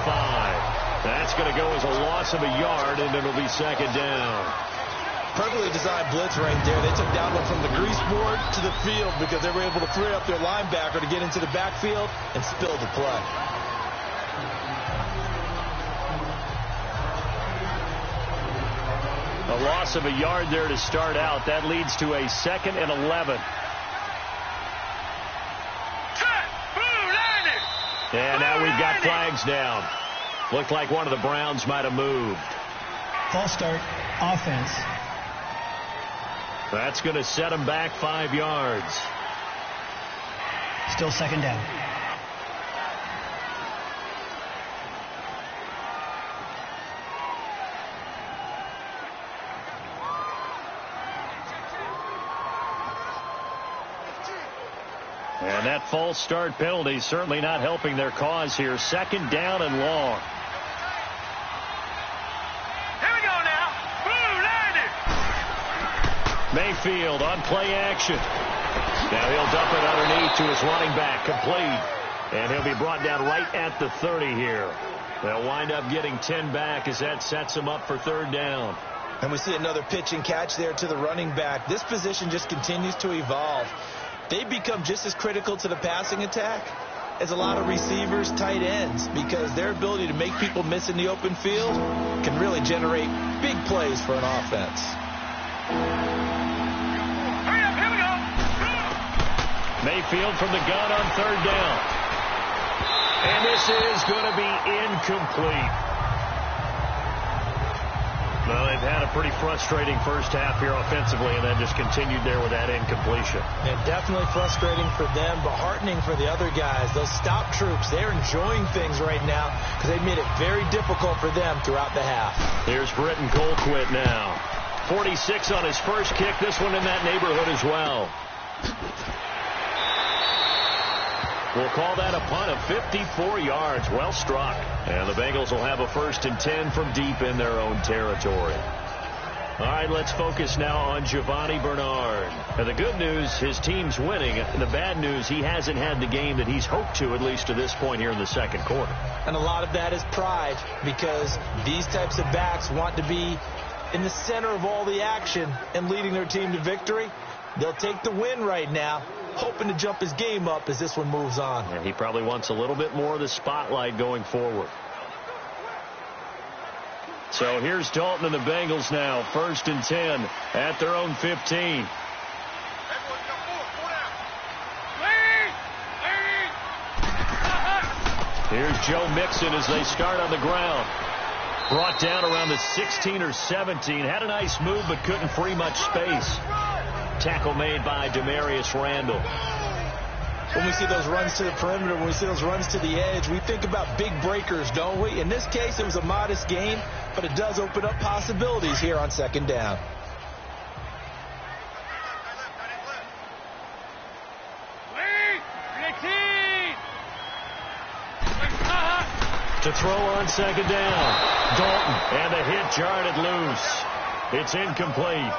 That's going to go as a loss of a yard, and it'll be second down. Perfectly designed blitz right there. They took that one from the grease board to the field because they were able to free up their linebacker to get into the backfield and spill the play. A loss of a yard there to start out. That leads to a 2nd and 11. And now we've got flags down. Looked like one of the Browns might have moved. False start, offense. That's going to set them back 5 yards. Still second down. And that false start penalty certainly not helping their cause here. 2nd down and long. Here we go now. Mayfield on play action. Now he'll dump it underneath to his running back. Complete. And he'll be brought down right at the 30 here. They'll wind up getting 10 back as that sets him up for 3rd down. And we see another pitch and catch there to the running back. This position just continues to evolve. They become just as critical to the passing attack as a lot of receivers, tight ends, because their ability to make people miss in the open field can really generate big plays for an offense. Hurry up, here we go. Mayfield from the gun on 3rd down. And this is going to be incomplete. Well, they've had a pretty frustrating first half here offensively, and then just continued there with that incompletion. And definitely frustrating for them, but heartening for the other guys. Those stop troops, they're enjoying things right now because they've made it very difficult for them throughout the half. Here's Britton Colquitt now. 46 on his first kick. This one in that neighborhood as well. We'll call that a punt of 54 yards. Well struck. And the Bengals will have a 1st and 10 from deep in their own territory. All right, let's focus now on Giovanni Bernard. And the good news, his team's winning. The bad news, he hasn't had the game that he's hoped to, at least to this point here in the 2nd quarter. And a lot of that is pride, because these types of backs want to be in the center of all the action and leading their team to victory. They'll take the win right now, hoping to jump his game up as this one moves on. And he probably wants a little bit more of the spotlight going forward. So here's Dalton and the Bengals now, 1st and 10 at their own 15. Here's Joe Mixon as they start on the ground. Brought down around the 16 or 17. Had a nice move, but couldn't free much space. Tackle made by Demarius Randall. When we see those runs to the perimeter, when we see those runs to the edge, we think about big breakers, don't we? In this case, it was a modest gain, but it does open up possibilities here on second down. To throw on second down. Dalton, and the hit jarred loose. It's incomplete.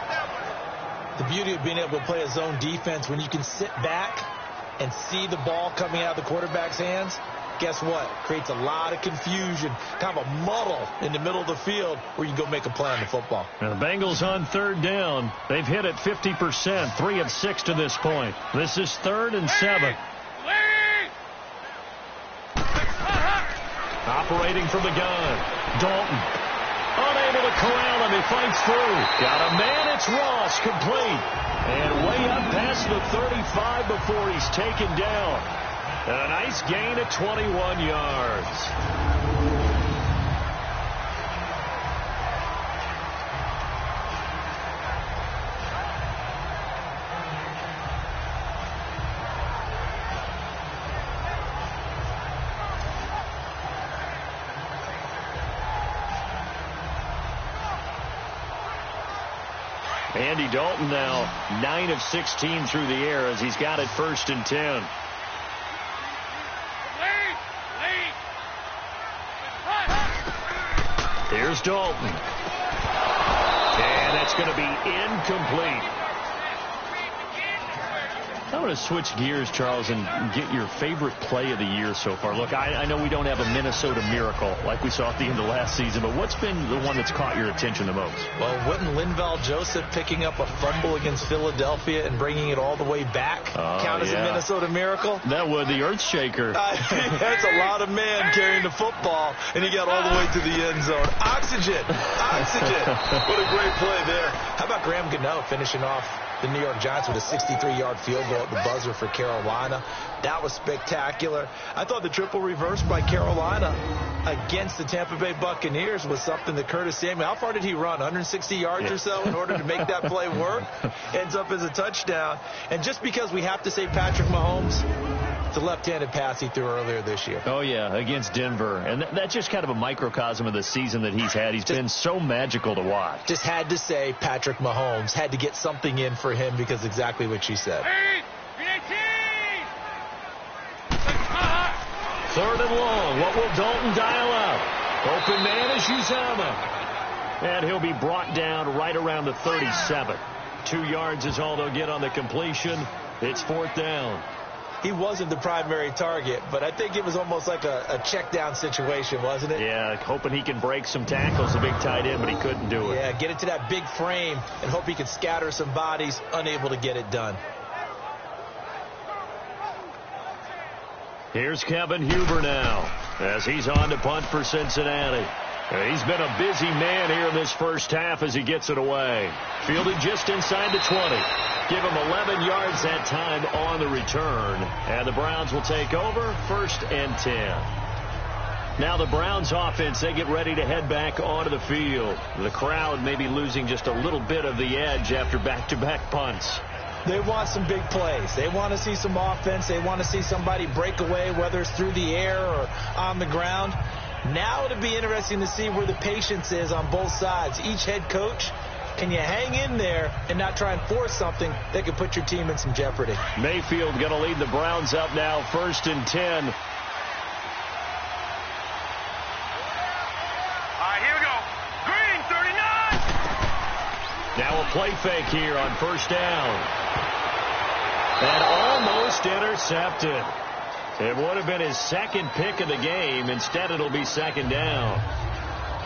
The beauty of being able to play a zone defense when you can sit back and see the ball coming out of the quarterback's hands, guess what? Creates a lot of confusion, kind of a muddle in the middle of the field where you go make a play on the football. Now the Bengals on third down. They've hit it 50%, 3 of 6 to this point. This is 3rd and 7. Operating from the gun. Dalton. Unable to corral him. He fights through. Got a man. It's Ross. Complete. And way up past the 35 before he's taken down. And a nice gain of 21 yards. Andy Dalton now 9 of 16 through the air as he's got it 1st and 10. Here's Dalton. And that's going to be incomplete. I'm going to switch gears, Charles, and get your favorite play of the year so far. Look, I know we don't have a Minnesota miracle like we saw at the end of last season, but what's been the one that's caught your attention the most? Well, wouldn't Linval Joseph picking up a fumble against Philadelphia and bringing it all the way back count as a Minnesota miracle? That would, the earth shaker. That's a lot of man carrying the football, and he got all the way to the end zone. Oxygen. What a great play there. How about Graham Gano finishing off the New York Giants with a 63-yard field goal at the buzzer for Carolina? That was spectacular. I thought the triple reverse by Carolina against the Tampa Bay Buccaneers was something that Curtis Samuel, how far did he run? 160 yards or so in order to make that play work? Ends up as a touchdown. And just because we have to say Patrick Mahomes, it's a left-handed pass he threw earlier this year. Oh, yeah, against Denver. And that's just kind of a microcosm of the season that he's had. He's been so magical to watch. Just had to say Patrick Mahomes, had to get something in for him because exactly what she said. 3rd and long. What will Dalton dial up? Open man is Uzomah. And he'll be brought down right around the 37. 2 yards is all they'll get on the completion. It's 4th down. He wasn't the primary target, but I think it was almost like a check down situation, wasn't it? Yeah, hoping he can break some tackles, a big tight end, but he couldn't do it. Yeah, get it to that big frame and hope he can scatter some bodies, unable to get it done. Here's Kevin Huber now as he's on to punt for Cincinnati. He's been a busy man here in this first half as he gets it away. Fielded just inside the 20. Give him 11 yards that time on the return. And the Browns will take over 1st and 10. Now the Browns offense, they get ready to head back onto the field. The crowd may be losing just a little bit of the edge after back-to-back punts. They want some big plays. They want to see some offense. They want to see somebody break away, whether it's through the air or on the ground. Now it'll be interesting to see where the patience is on both sides. Each head coach, can you hang in there and not try and force something that could put your team in some jeopardy? Mayfield going to lead the Browns up now, 1st and 10. All right, here we go. Green, 39. Now a play fake here on 1st down. And almost intercepted. It would have been his 2nd pick of the game. Instead, it'll be 2nd down.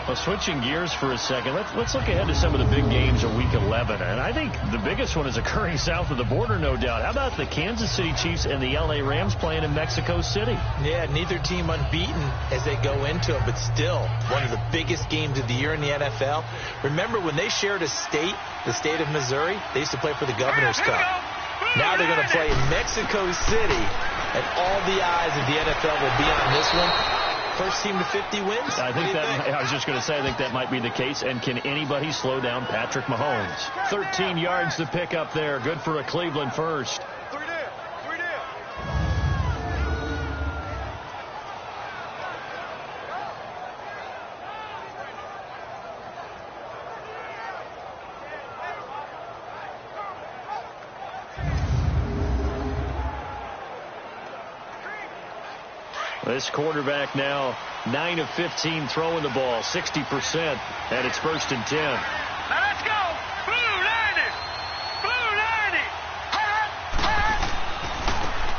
Well, switching gears for a second, let's look ahead to some of the big games of Week 11. And I think the biggest one is occurring south of the border, no doubt. How about the Kansas City Chiefs and the LA Rams playing in Mexico City? Yeah, neither team unbeaten as they go into it, but still one of the biggest games of the year in the NFL. Remember when they shared a state, the state of Missouri? They used to play for the Governor's Cup. Now they're going to play in Mexico City, and all the eyes of the NFL will be on this one. first team to 50 wins? I was just going to say, I think that might be the case. And can anybody slow down Patrick Mahomes? 13 yards to pick up there. Good for a Cleveland first. This quarterback now 9 of 15 throwing the ball, 60%, and it's 1st and 10. Now let's go. Blue 90. Blue 90.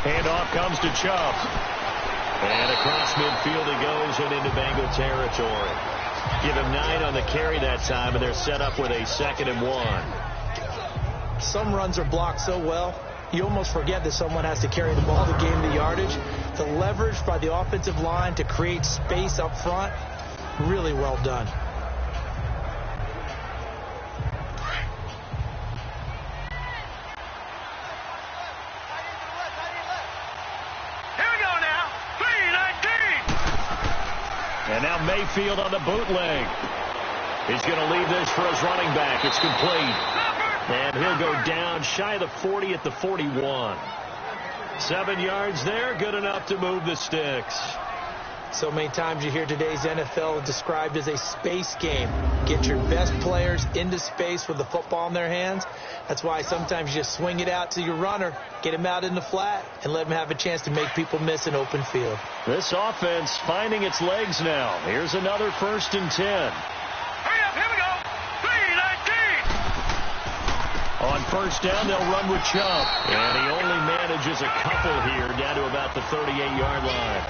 Handoff comes to Chubb. And across midfield he goes and into Bengal territory. Give him 9 on the carry that time, and they're set up with a 2nd and 1. Some runs are blocked so well, you almost forget that someone has to carry the ball to gain the yardage. The leverage by the offensive line to create space up front, really well done. Here we go now. 3-19. And now Mayfield on the bootleg. He's going to leave this for his running back. It's complete. And he'll go down shy of the 40 at the 41. 7 yards there, good enough to move the sticks. So many times you hear today's NFL described as a space game. Get your best players into space with the football in their hands. That's why sometimes you just swing it out to your runner, get him out in the flat, and let him have a chance to make people miss an open field. This offense finding its legs now. Here's another 1st and 10. Hurry up, here we go. 3-19. On 1st down, they'll run with Chubb. And he only manages a couple here down to about the 38-yard line.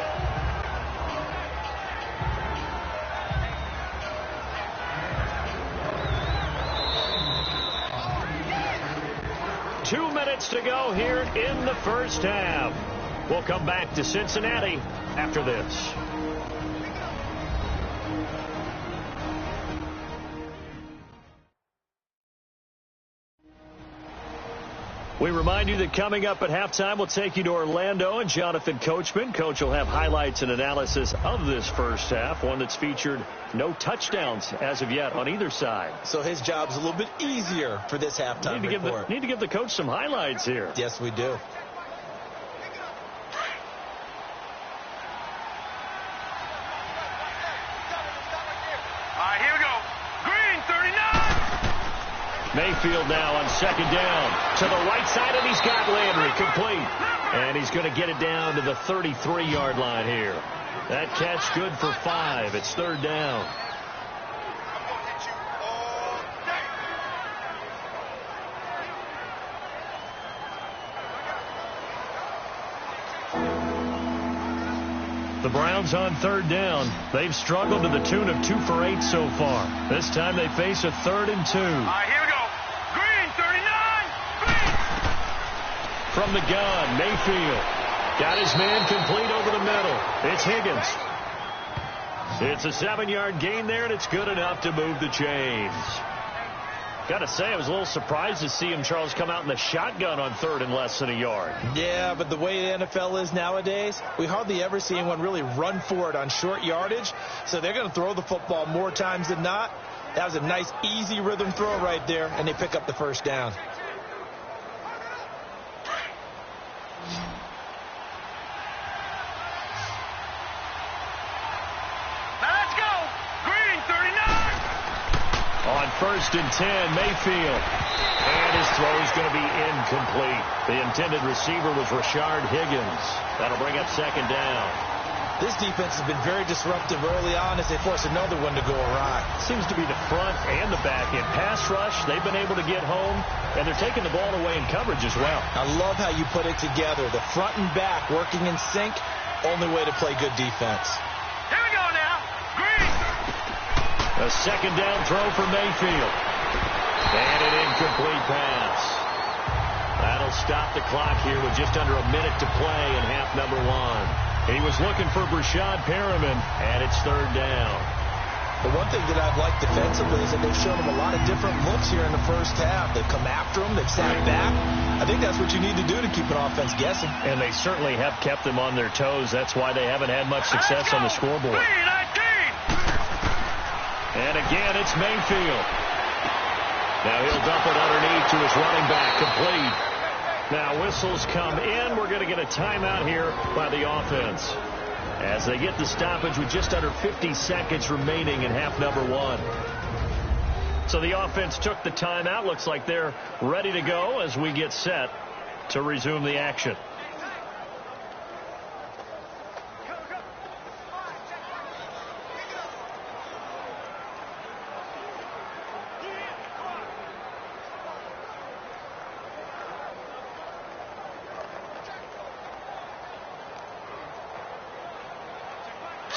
Two minutes to go here in the first half. We'll come back to Cincinnati after this. We remind you that coming up at halftime, we'll take you to Orlando and Jonathan Coachman. Coach will have highlights and analysis of this first half, one that's featured no touchdowns as of yet on either side. So his job's a little bit easier for this halftime report. Need to give the coach some highlights here. Yes, we do. All right, here we go. Green 39. Mayfield now on 2nd down to the right side, and he's got Landry complete. And he's going to get it down to the 33-yard line here. That catch good for 5. It's 3rd down. The Browns on 3rd down. They've struggled to the tune of 2 for 8 so far. This time they face a 3rd and 2. All right, here we go. Green 39. Green. From the gun, Mayfield. Got his man complete over the middle. It's Higgins. It's a 7-yard gain there, and it's good enough to move the chains. Got to say, I was a little surprised to see him, Charles, come out in the shotgun on 3rd and less than a yard. Yeah, but the way the NFL is nowadays, we hardly ever see anyone really run for it on short yardage. So they're going to throw the football more times than not. That was a nice, easy rhythm throw right there, and they pick up the 1st down. On 1st and 10, Mayfield. And his throw is going to be incomplete. The intended receiver was Rashard Higgins. That'll bring up 2nd down. This defense has been very disruptive early on as they force another one to go awry. Seems to be the front and the back end. Pass rush, they've been able to get home, and they're taking the ball away in coverage as well. I love how you put it together. The front and back working in sync, only way to play good defense. Here we go now. Green. A 2nd down throw for Mayfield. And an incomplete pass. That'll stop the clock here with just under a minute to play in half number 1. He was looking for Brashad Perriman, and it's 3rd down. The one thing that I've liked defensively is that they've shown them a lot of different looks here in the first half. They've come after them. They've sat back. I think that's what you need to do to keep an offense guessing. And they certainly have kept them on their toes. That's why they haven't had much success on the scoreboard. And again, it's Mayfield. Now he'll dump it underneath to his running back, complete. Now whistles come in. We're going to get a timeout here by the offense, as they get the stoppage with just under 50 seconds remaining in half number 1. So the offense took the timeout. Looks like they're ready to go as we get set to resume the action.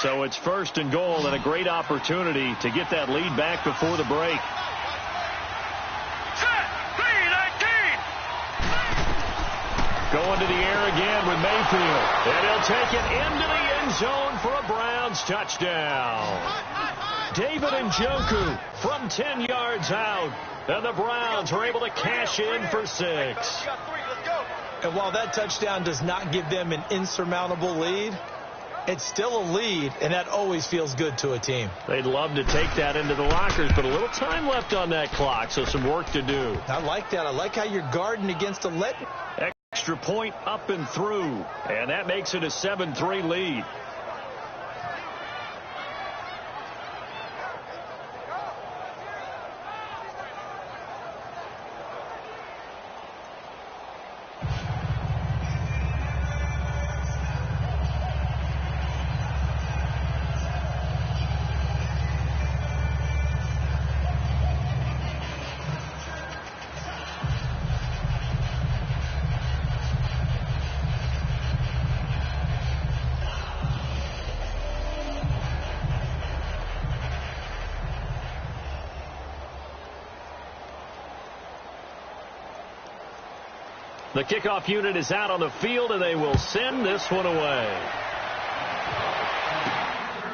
So it's 1st and goal, and a great opportunity to get that lead back before the break. Going to the air again with Mayfield. And he'll take it into the end zone for a Browns touchdown. David Njoku from 10 yards out. And the Browns are able to cash in for 6. And while that touchdown does not give them an insurmountable lead, it's still a lead, and that always feels good to a team. They'd love to take that into the lockers, but a little time left on that clock, so some work to do. I like that. I like how you're guarding against a let. Extra point up and through, and that makes it a 7-3 lead. The kickoff unit is out on the field, and they will send this one away.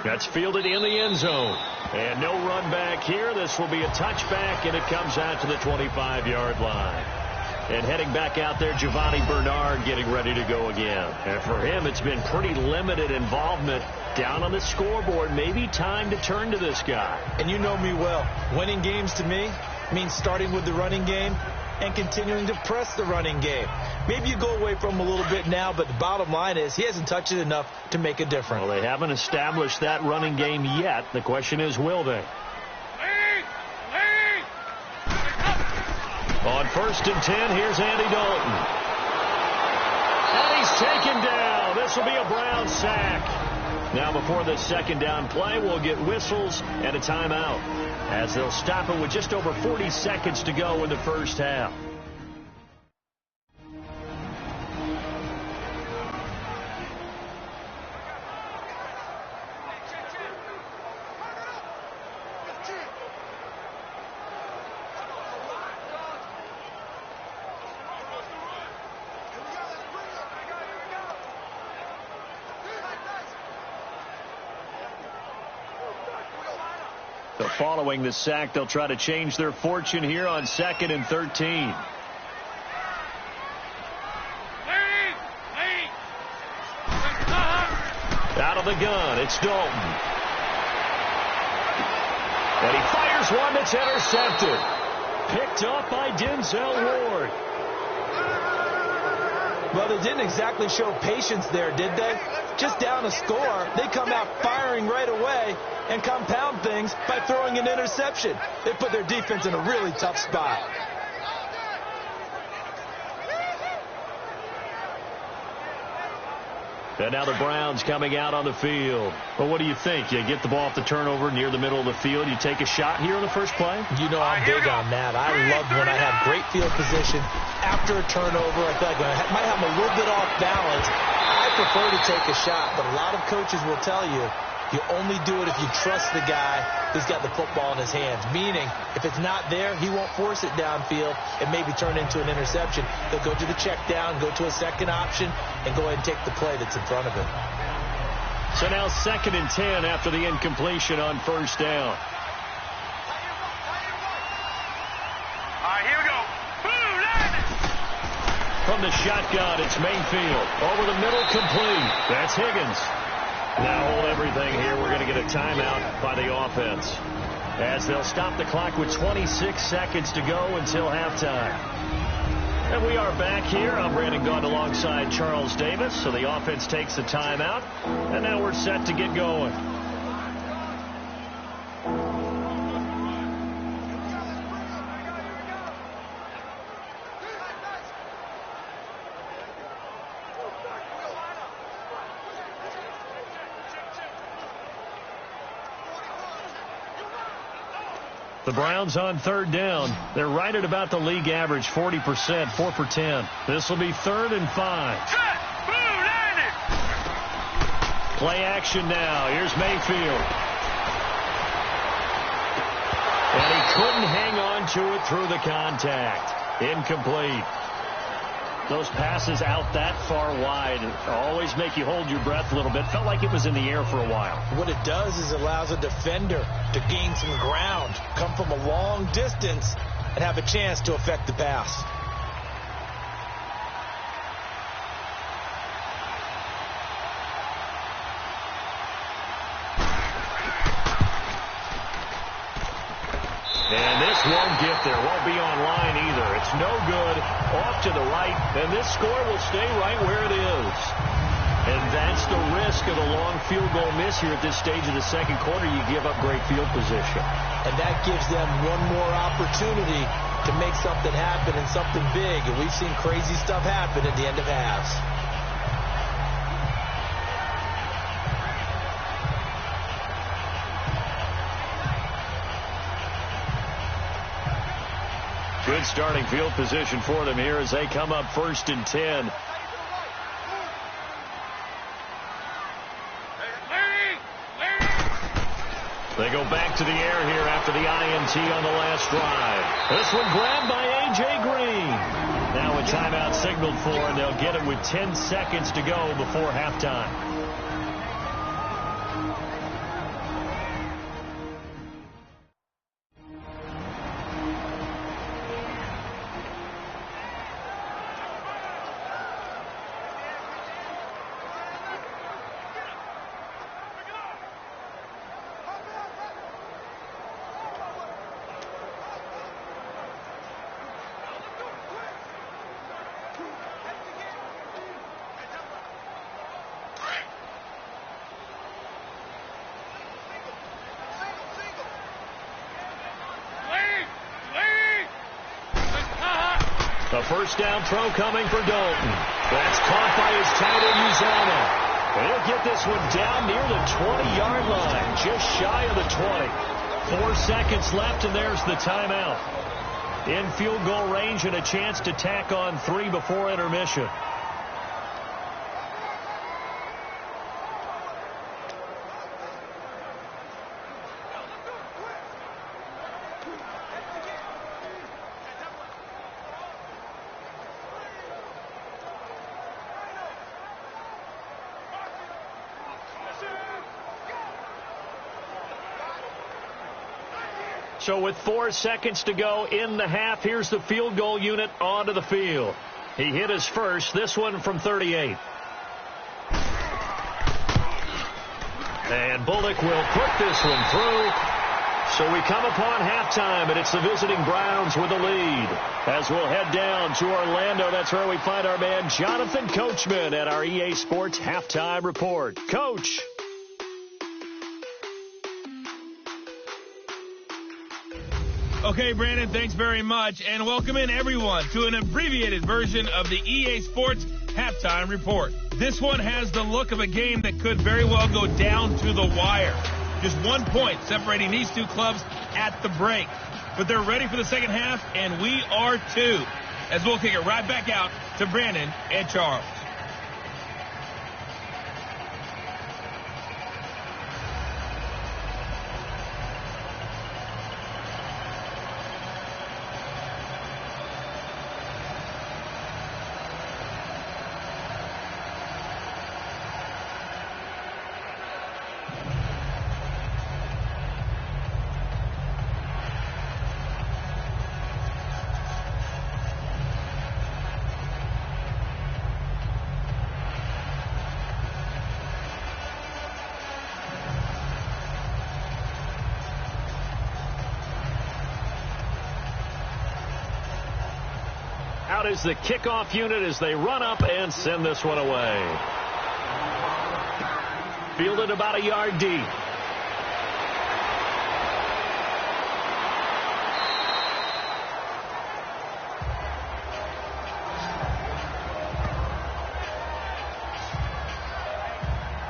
That's fielded in the end zone. And no run back here. This will be a touchback, and it comes out to the 25-yard line. And heading back out there, Giovanni Bernard getting ready to go again. And for him, it's been pretty limited involvement down on the scoreboard. Maybe time to turn to this guy. And you know me well. Winning games to me means starting with the running game and continuing to press the running game. Maybe you go away from him a little bit now, but the bottom line is he hasn't touched it enough to make a difference. Well, they haven't established that running game yet. The question is, will they? On 1st and 10, here's Andy Dalton. And he's taken down. This will be a Brown sack. Now, before the 2nd down play, we'll get whistles and a timeout, as they'll stop it with just over 40 seconds to go in the first half. So following the sack, they'll try to change their fortune here on 2nd and 13. Out of the gun, it's Dalton. And he fires one that's intercepted. Picked up by Denzel Ward. Well, they didn't exactly show patience there, did they? Just down a score, they come out firing right away and compound things by throwing an interception. They put their defense in a really tough spot. And now the Browns coming out on the field. But what do you think? You get the ball off the turnover near the middle of the field. You take a shot here on the first play? You know I'm big on that. I love when I have great field position after a turnover. I feel like I might have a little bit off balance. I prefer to take a shot, but a lot of coaches will tell you you only do it if you trust the guy who's got the football in his hands. Meaning, if it's not there, he won't force it downfield and maybe turn into an interception. He'll go to the check down, go to a second option, and go ahead and take the play that's in front of him. So now 2nd and 10 after the incompletion on first down. All right, here we go. Boom, landed. From the shotgun, it's Mayfield. Over the middle, complete. That's Higgins. Now hold everything here. We're going to get a timeout by the offense, as they'll stop the clock with 26 seconds to go until halftime. And we are back here. I'm Brandon Gaudin alongside Charles Davis. So the offense takes a timeout, and now we're set to get going. The Browns on 3rd down. They're right at about the league average, 40%, 4 for 10. This will be 3rd and 5. Set. Boom, landed. Play action now. Here's Mayfield. And he couldn't hang on to it through the contact. Incomplete. Those passes out that far wide always make you hold your breath a little bit. Felt like it was in the air for a while. What it does is allows a defender to gain some ground, come from a long distance, and have a chance to affect the pass. And this won't get there. Won't be online either. It's no good. Off to the right. And this score will stay right where it is. And that's the risk of the long field goal miss here at this stage of the second quarter. You give up great field position. And that gives them one more opportunity to make something happen and something big. And we've seen crazy stuff happen at the end of halves. Good starting field position for them here as they come up 1st and 10. They go back to the air here after the INT on the last drive. This one grabbed by A.J. Green. Now a timeout signaled for, and they'll get it with 10 seconds to go before halftime. A first down throw coming for Dalton. That's caught by his tight end, Uzama. He'll get this one down near the 20-yard line, just shy of the 20. 4 seconds left, and there's the timeout. In field goal range and a chance to tack on 3 before intermission. So with 4 seconds to go in the half, here's the field goal unit onto the field. He hit his first, this one from 38. And Bullock will put this one through. So we come upon halftime, and it's the visiting Browns with the lead. As we'll head down to Orlando, that's where we find our man Jonathan Coachman at our EA Sports Halftime Report. Coach. Okay, Brandon, thanks very much, and welcome in everyone to an abbreviated version of the EA Sports Halftime Report. This one has the look of a game that could very well go down to the wire. Just 1 point separating these two clubs at the break. But they're ready for the second half, and we are too, as we'll kick it right back out to Brandon and Charles. out is the kickoff unit as they run up and send this one away. Fielded about a yard deep.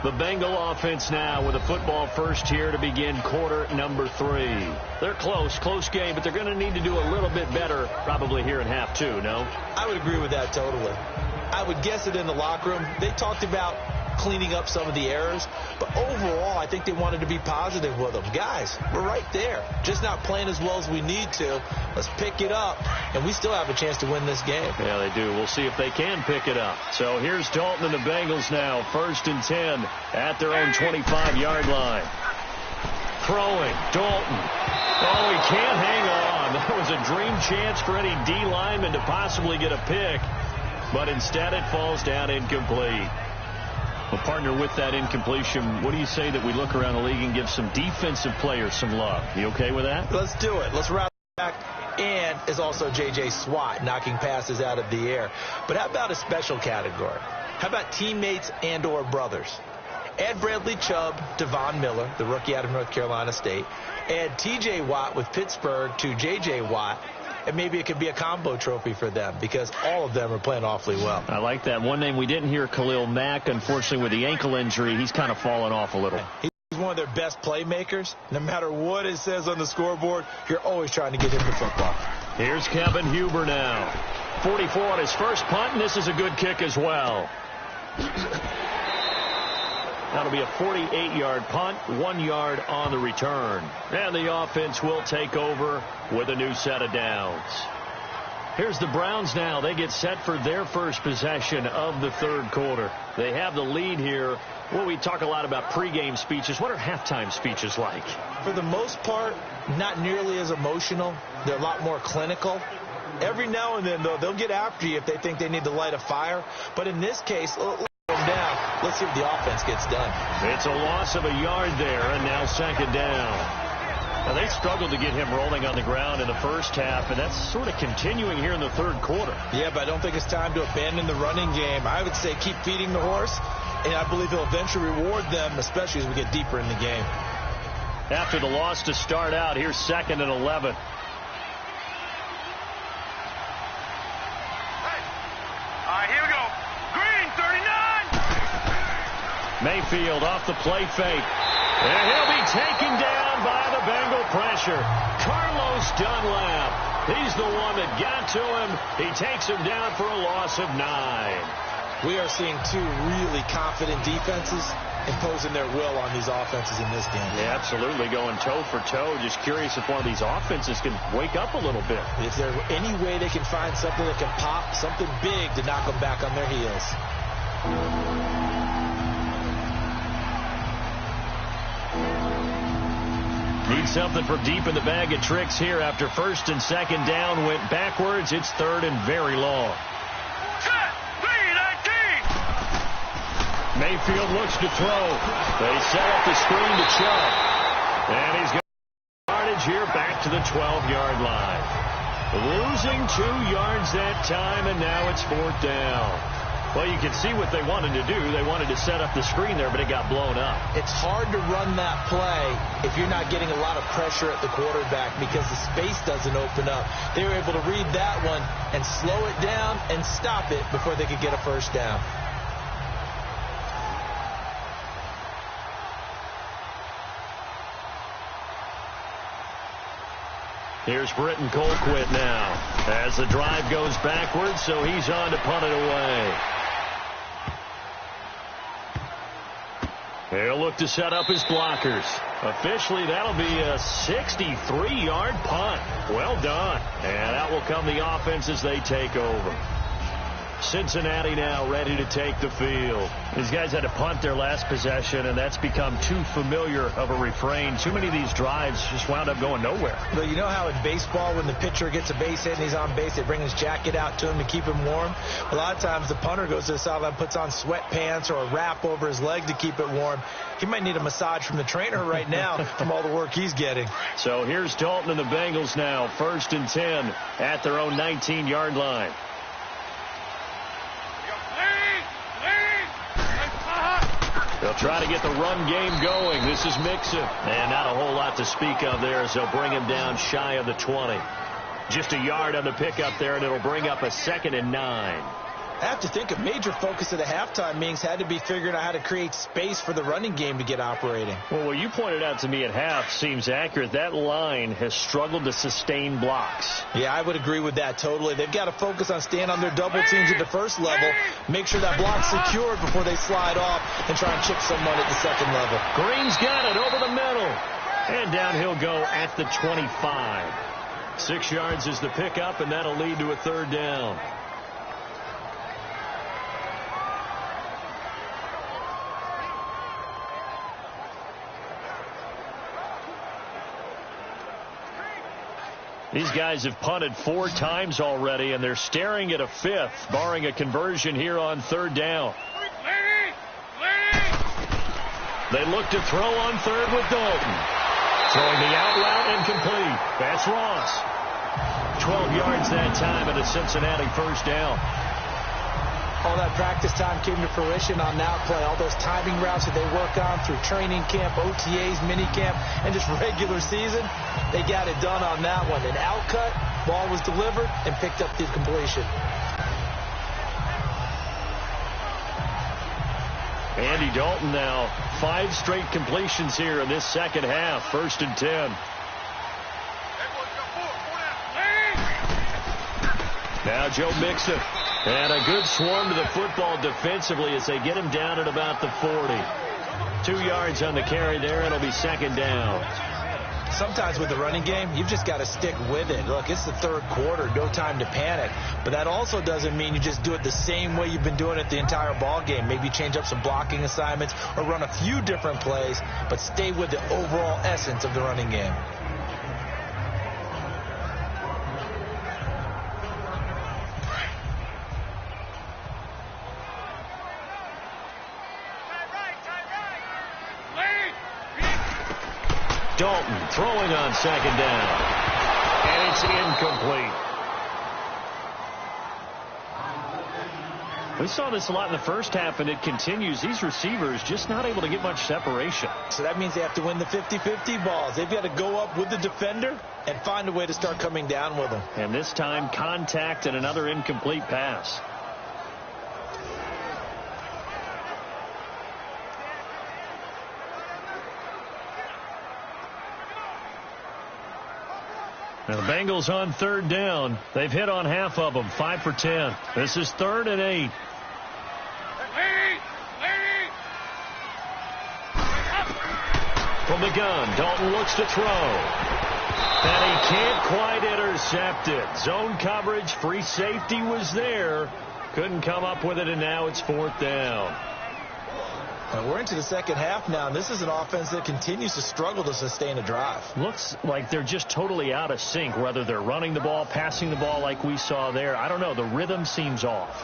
The Bengal offense now with a football first here to begin quarter number 3. They're close game, but they're going to need to do a little bit better probably here in half 2, no? I would agree with that totally. I would guess it in the locker room. They talked about cleaning up some of the errors, but overall I think they wanted to be positive with them. Guys, we're right there. Just not playing as well as we need to. Let's pick it up, and we still have a chance to win this game. Yeah, they do. We'll see if they can pick it up. So here's Dalton and the Bengals now, 1st and 10 at their own 25-yard line. Throwing, Dalton. Oh, he can't hang on. That was a dream chance for any D lineman to possibly get a pick, but instead it falls down incomplete. Well, partner, with that incompletion, what do you say that we look around the league and give some defensive players some love? You okay with that? Let's do it. Let's wrap back. And is also J.J. Swat knocking passes out of the air. But how about a special category? How about teammates and or brothers? Add Bradley Chubb to Von Miller, the rookie out of North Carolina State. Add T.J. Watt with Pittsburgh to J.J. Watt. And maybe it could be a combo trophy for them because all of them are playing awfully well. I like that. One name we didn't hear, Khalil Mack. Unfortunately, with the ankle injury, he's kind of fallen off a little. He's one of their best playmakers. No matter what it says on the scoreboard, you're always trying to get him the football. Here's Kevin Huber now. 44 on his first punt, and this is a good kick as well. That'll be a 48-yard punt, 1 yard on the return. And the offense will take over with a new set of downs. Here's the Browns now. They get set for their first possession of the third quarter. They have the lead here. Well, we talk a lot about pregame speeches. What are halftime speeches like? For the most part, not nearly as emotional. They're a lot more clinical. Every now and then, though, they'll get after you if they think they need to light a fire. But in this case, down. Let's see if the offense gets done. It's a loss of a yard there, and now 2nd down. Now, they struggled to get him rolling on the ground in the first half, and that's sort of continuing here in the third quarter. Yeah, but I don't think it's time to abandon the running game. I would say keep feeding the horse, and I believe he'll eventually reward them, especially as we get deeper in the game. After the loss to start out, here's 2nd and 11. Here we go. Green, 39. Mayfield off the play fake. And he'll be taken down by the Bengal pressure. Carlos Dunlap. He's the one that got to him. He takes him down for a loss of 9. We are seeing two really confident defenses imposing their will on these offenses in this game. Yeah, absolutely, going toe for toe. Just curious if one of these offenses can wake up a little bit. If there's any way they can find something that can pop, something big to knock them back on their heels. Need something from deep in the bag of tricks here after 1st and 2nd down went backwards. It's 3rd and very long. Mayfield looks to throw. They set up the screen to Chubb. And he's got yardage here back to the 12-yard line. Losing 2 yards that time, and now it's 4th down. Well, you can see what they wanted to do. They wanted to set up the screen there, but it got blown up. It's hard to run that play if you're not getting a lot of pressure at the quarterback because the space doesn't open up. They were able to read that one and slow it down and stop it before they could get a first down. Here's Britton Colquitt now as the drive goes backwards, so he's on to punt it away. He'll look to set up his blockers. Officially, that'll be a 63-yard punt. Well done. And out will come the offense as they take over. Cincinnati now ready to take the field. These guys had to punt their last possession, and that's become too familiar of a refrain. Too many of these drives just wound up going nowhere. But you know how in baseball, when the pitcher gets a base hit and he's on base, they bring his jacket out to him to keep him warm? A lot of times the punter goes to the sideline, puts on sweatpants or a wrap over his leg to keep it warm. He might need a massage from the trainer right now from all the work he's getting. So here's Dalton and the Bengals now, 1st and 10 at their own 19-yard line. Try to get the run game going. This is Mixon. And not a whole lot to speak of there as they'll bring him down shy of the 20. Just a yard on the pickup there, and it'll bring up a 2nd and 9. I have to think a major focus of the halftime meetings had to be figuring out how to create space for the running game to get operating. Well, what you pointed out to me at half seems accurate. That line has struggled to sustain blocks. Yeah, I would agree with that totally. They've got to focus on staying on their double teams at the first level, make sure that block's secured before they slide off and try and chip someone at the second level. Green's got it over the middle. And down he'll go at the 25. 6 yards is the pickup, and that'll lead to a 3rd down. These guys have punted 4 times already, and they're staring at a 5th, barring a conversion here on 3rd down. They look to throw on 3rd with Dalton. Throwing the out route incomplete. That's Ross. 12 yards that time and a Cincinnati 1st down. All that practice time came to fruition on that play. All those timing routes that they work on through training camp, OTAs, mini camp, and just regular season, they got it done on that one. An out cut, ball was delivered, and picked up the completion. Andy Dalton now 5 straight completions here in this second half. 1st and 10. Now Joe Mixon. And a good swarm to the football defensively as they get him down at about the 40. 2 yards on the carry there, and it'll be 2nd down. Sometimes with the running game, you've just got to stick with it. Look, it's the 3rd quarter, no time to panic. But that also doesn't mean you just do it the same way you've been doing it the entire ball game. Maybe change up some blocking assignments or run a few different plays, but stay with the overall essence of the running game. Dalton throwing on 2nd down. And it's incomplete. We saw this a lot in the first half, and it continues. These receivers just not able to get much separation. So that means they have to win the 50-50 balls. They've got to go up with the defender and find a way to start coming down with them. And this time, contact and another incomplete pass. Now the Bengals on 3rd down. They've hit on half of them, 5 for 10. This is 3rd and 8. From the gun, Dalton looks to throw. And he can't quite intercept it. Zone coverage, free safety was there. Couldn't come up with it, and now it's 4th down. We're into the second half now, and this is an offense that continues to struggle to sustain a drive. Looks like they're just totally out of sync, whether they're running the ball, passing the ball like we saw there. I don't know. The rhythm seems off.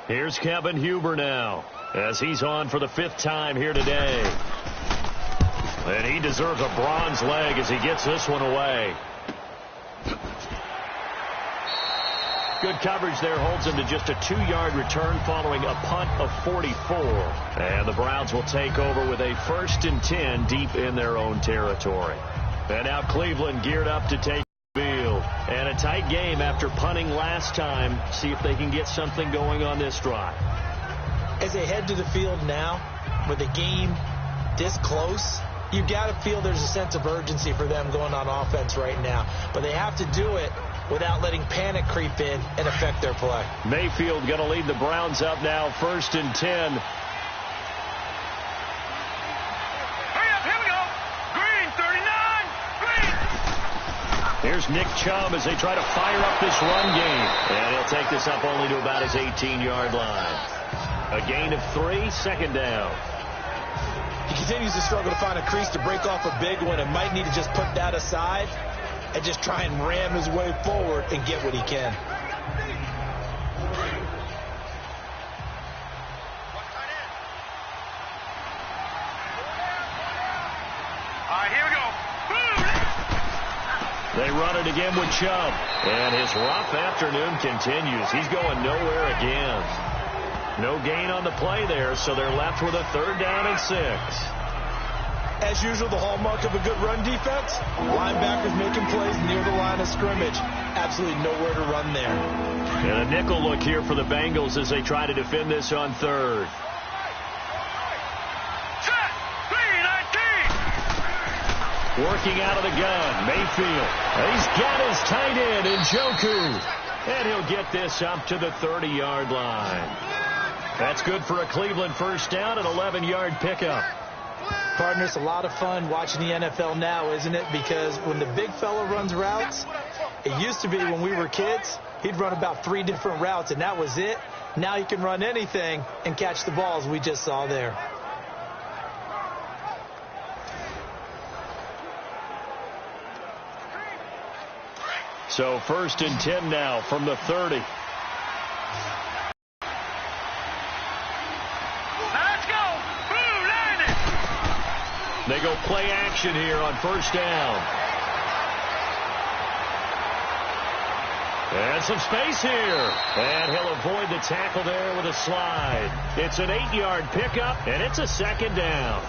Here's Kevin Huber now, as he's on for the 5th time here today. And he deserves a bronze leg as he gets this one away. Good coverage there, holds him to just a 2-yard return following a punt of 44. And the Browns will take over with a 1st and 10 deep in their own territory. And now Cleveland geared up to take the field. And a tight game after punting last time. See if they can get something going on this drive. As they head to the field now, with the game this close, you've got to feel there's a sense of urgency for them going on offense right now. But they have to do it without letting panic creep in and affect their play. Mayfield going to lead the Browns up now, 1st and 10. Hurry up, here we go. Green, 39. Green. Here's Nick Chubb as they try to fire up this run game. And he'll take this up only to about his 18-yard line. A gain of 3, 2nd down. He continues to struggle to find a crease to break off a big one and might need to just put that aside and just try and ram his way forward and get what he can. All right, here we go. Boom. They run it again with Chubb. And his rough afternoon continues. He's going nowhere again. No gain on the play there, so they're left with a 3rd down and 6. As usual, the hallmark of a good run defense, linebackers making plays near the line of scrimmage. Absolutely nowhere to run there. And a nickel look here for the Bengals as they try to defend this on 3rd. Working out of the gun, Mayfield. He's got his tight end in Njoku. And he'll get this up to the 30-yard line. That's good for a Cleveland 1st down, an 11-yard pickup. Partner, it's a lot of fun watching the NFL now, isn't it? Because when the big fella runs routes, it used to be when we were kids, he'd run about 3 different routes, and that was it. Now he can run anything and catch the balls we just saw there. So 1st and 10 now from the 30. They go play action here on 1st down. And some space here. And he'll avoid the tackle there with a slide. It's an 8-yard pickup, and it's a 2nd down.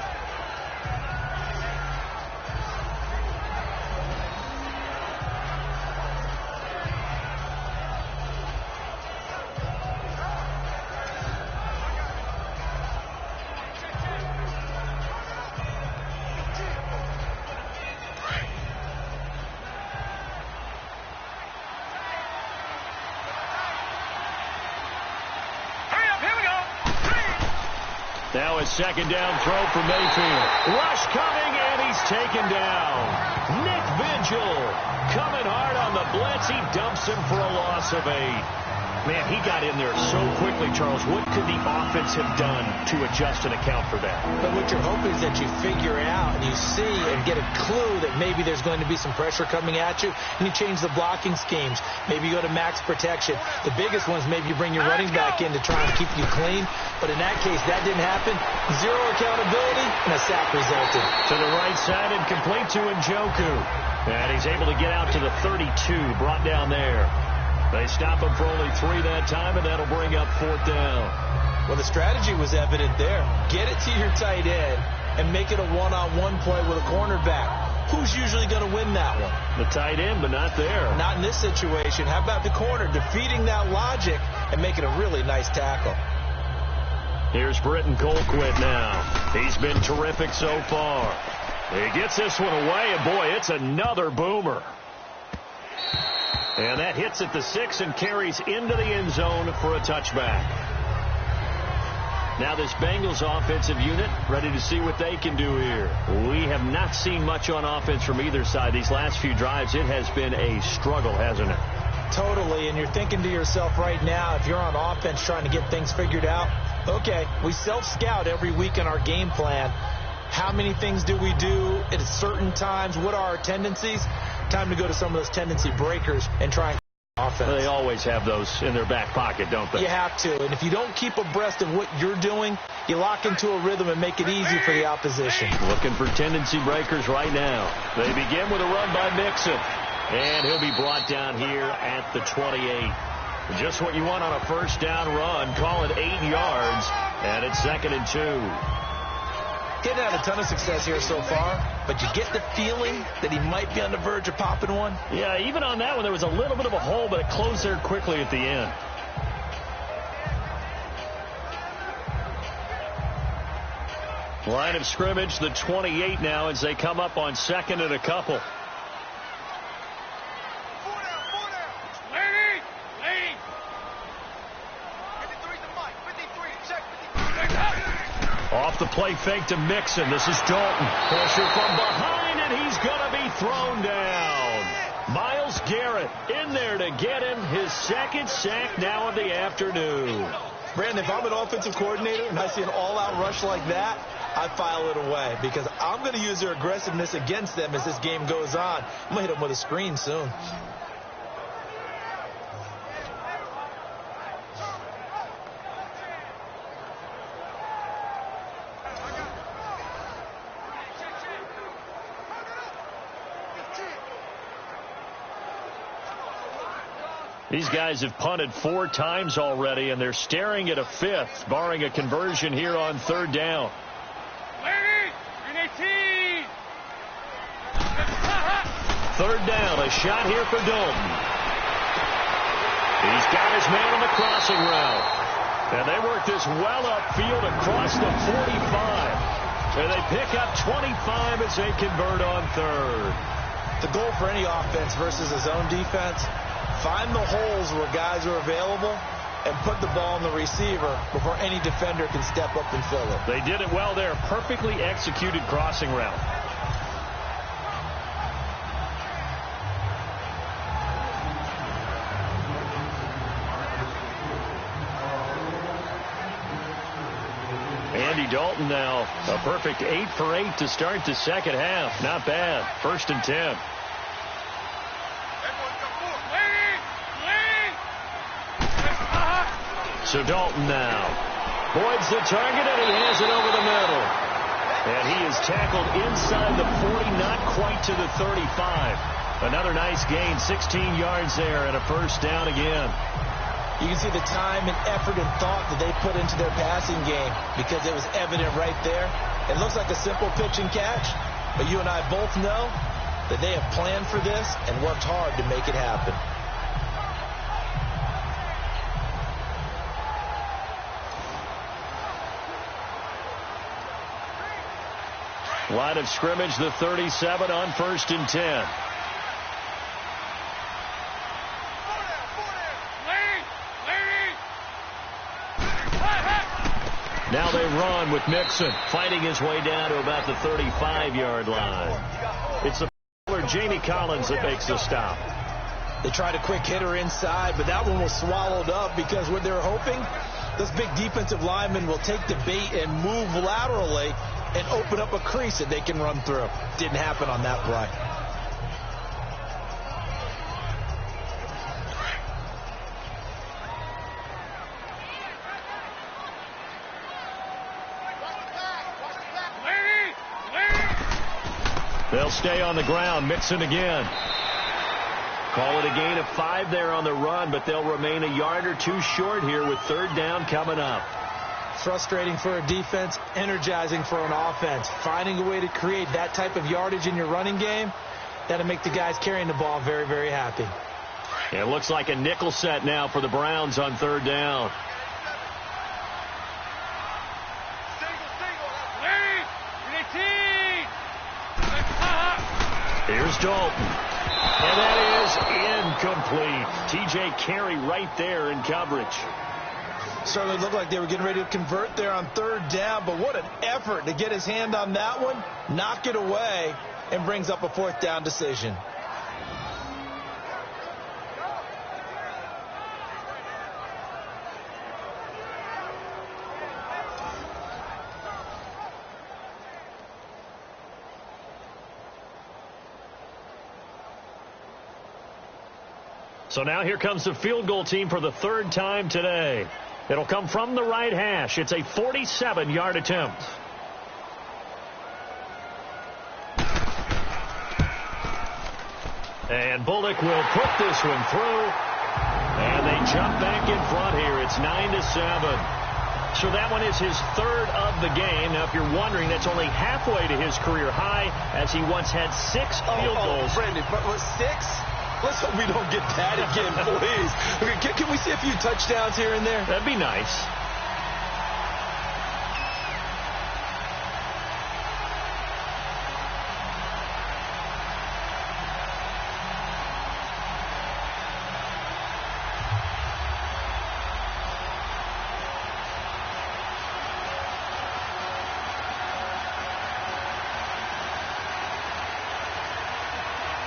Now a 2nd down throw for Mayfield. Rush coming, and he's taken down. Nick Vigil coming hard on the blitz. He dumps him for a loss of 8. Man, he got in there so quickly, Charles. What could the offense have done to adjust and account for that? But what you're hoping is that you figure out and you see and get a clue that maybe there's going to be some pressure coming at you, and you change the blocking schemes. Maybe you go to max protection. The biggest ones, maybe you bring your running back in to try and keep you clean. But in that case, that didn't happen. 0 accountability, and a sack resulted. To the right side and complete to Njoku. And he's able to get out to the 32, brought down there. They stop him for only 3 that time, and that'll bring up 4th down. Well, the strategy was evident there. Get it to your tight end and make it a one-on-one play with a cornerback. Who's usually going to win that one? The tight end, but not there. Not in this situation. How about the corner defeating that logic and making a really nice tackle? Here's Britton Colquitt now. He's been terrific so far. He gets this one away, and boy, it's another boomer. And that hits at the 6 and carries into the end zone for a touchback. Now this Bengals offensive unit ready to see what they can do here. We have not seen much on offense from either side. These last few drives, it has been a struggle, hasn't it? Totally, and you're thinking to yourself right now, if you're on offense trying to get things figured out, okay, we self-scout every week in our game plan. How many things do we do at certain times? What are our tendencies? Time to go to some of those tendency breakers and try and offense. They always have those in their back pocket, don't they? You have to, and if you don't keep abreast of what you're doing, you lock into a rhythm and make it easy for the opposition. Looking for tendency breakers right now. They begin with a run by Mixon, and he'll be brought down here at the 28. Just what you want on a 1st down run. Call it 8 yards, and it's 2nd and 2. Didn't have a ton of success here so far, but you get the feeling that he might be on the verge of popping one. Yeah, even on that one, there was a little bit of a hole, but it closed there quickly at the end. Line of scrimmage, the 28 now as they come up on 2nd and a couple. Off the play fake to Mixon. This is Dalton. Pressure from behind, and he's going to be thrown down. Myles Garrett in there to get him his 2nd sack now of the afternoon. Brandon, if I'm an offensive coordinator and I see an all-out rush like that, I file it away because I'm going to use their aggressiveness against them as this game goes on. I'm going to hit them with a screen soon. These guys have punted 4 times already, and they're staring at a 5th, barring a conversion here on 3rd down. Third down, a shot here for Dalton. He's got his man on the crossing route. And they work this well upfield across the 45. And they pick up 25 as they convert on 3rd. The goal for any offense versus a zone defense, find the holes where guys are available and put the ball in the receiver before any defender can step up and fill it. They did it well there. Perfectly executed crossing route. Andy Dalton now a perfect 8 for 8 to start the second half. Not bad. 1st and 10. So Dalton now. Boyd's the target, and he has it over the middle. And he is tackled inside the 40, not quite to the 35. Another nice gain, 16 yards there, and a 1st down again. You can see the time and effort and thought that they put into their passing game because it was evident right there. It looks like a simple pitch and catch, but you and I both know that they have planned for this and worked hard to make it happen. Line of scrimmage, the 37 on 1st and 10. Now they run with Mixon, fighting his way down to about the 35-yard line. It's the Jamie Collins that makes the stop. They tried a quick hitter inside, but that one was swallowed up because what they're hoping, this big defensive lineman will take the bait and move laterally and open up a crease that they can run through. Didn't happen on that play. They'll stay on the ground. Mixon again. Call it a gain of 5 there on the run, but they'll remain a yard or 2 short here with 3rd down coming up. Frustrating for a defense, energizing for an offense. Finding a way to create that type of yardage in your running game, that'll make the guys carrying the ball very, very happy. It looks like a nickel set now for the Browns on 3rd down. Here's Dalton. And that is incomplete. T.J. Carey right there in coverage. Certainly looked like they were getting ready to convert there on 3rd down, but what an effort to get his hand on that one, knock it away, and brings up a 4th down decision. So now here comes the field goal team for the 3rd time today. It'll come from the right hash. It's a 47-yard attempt. And Bullock will put this one through. And they jump back in front here. It's 9-7. So that one is his 3rd of the game. Now, if you're wondering, that's only halfway to his career high, as he once had 6 field goals. Brandon, but was 6? Let's hope we don't get that again, please. Okay, can we see a few touchdowns here and there? That'd be nice.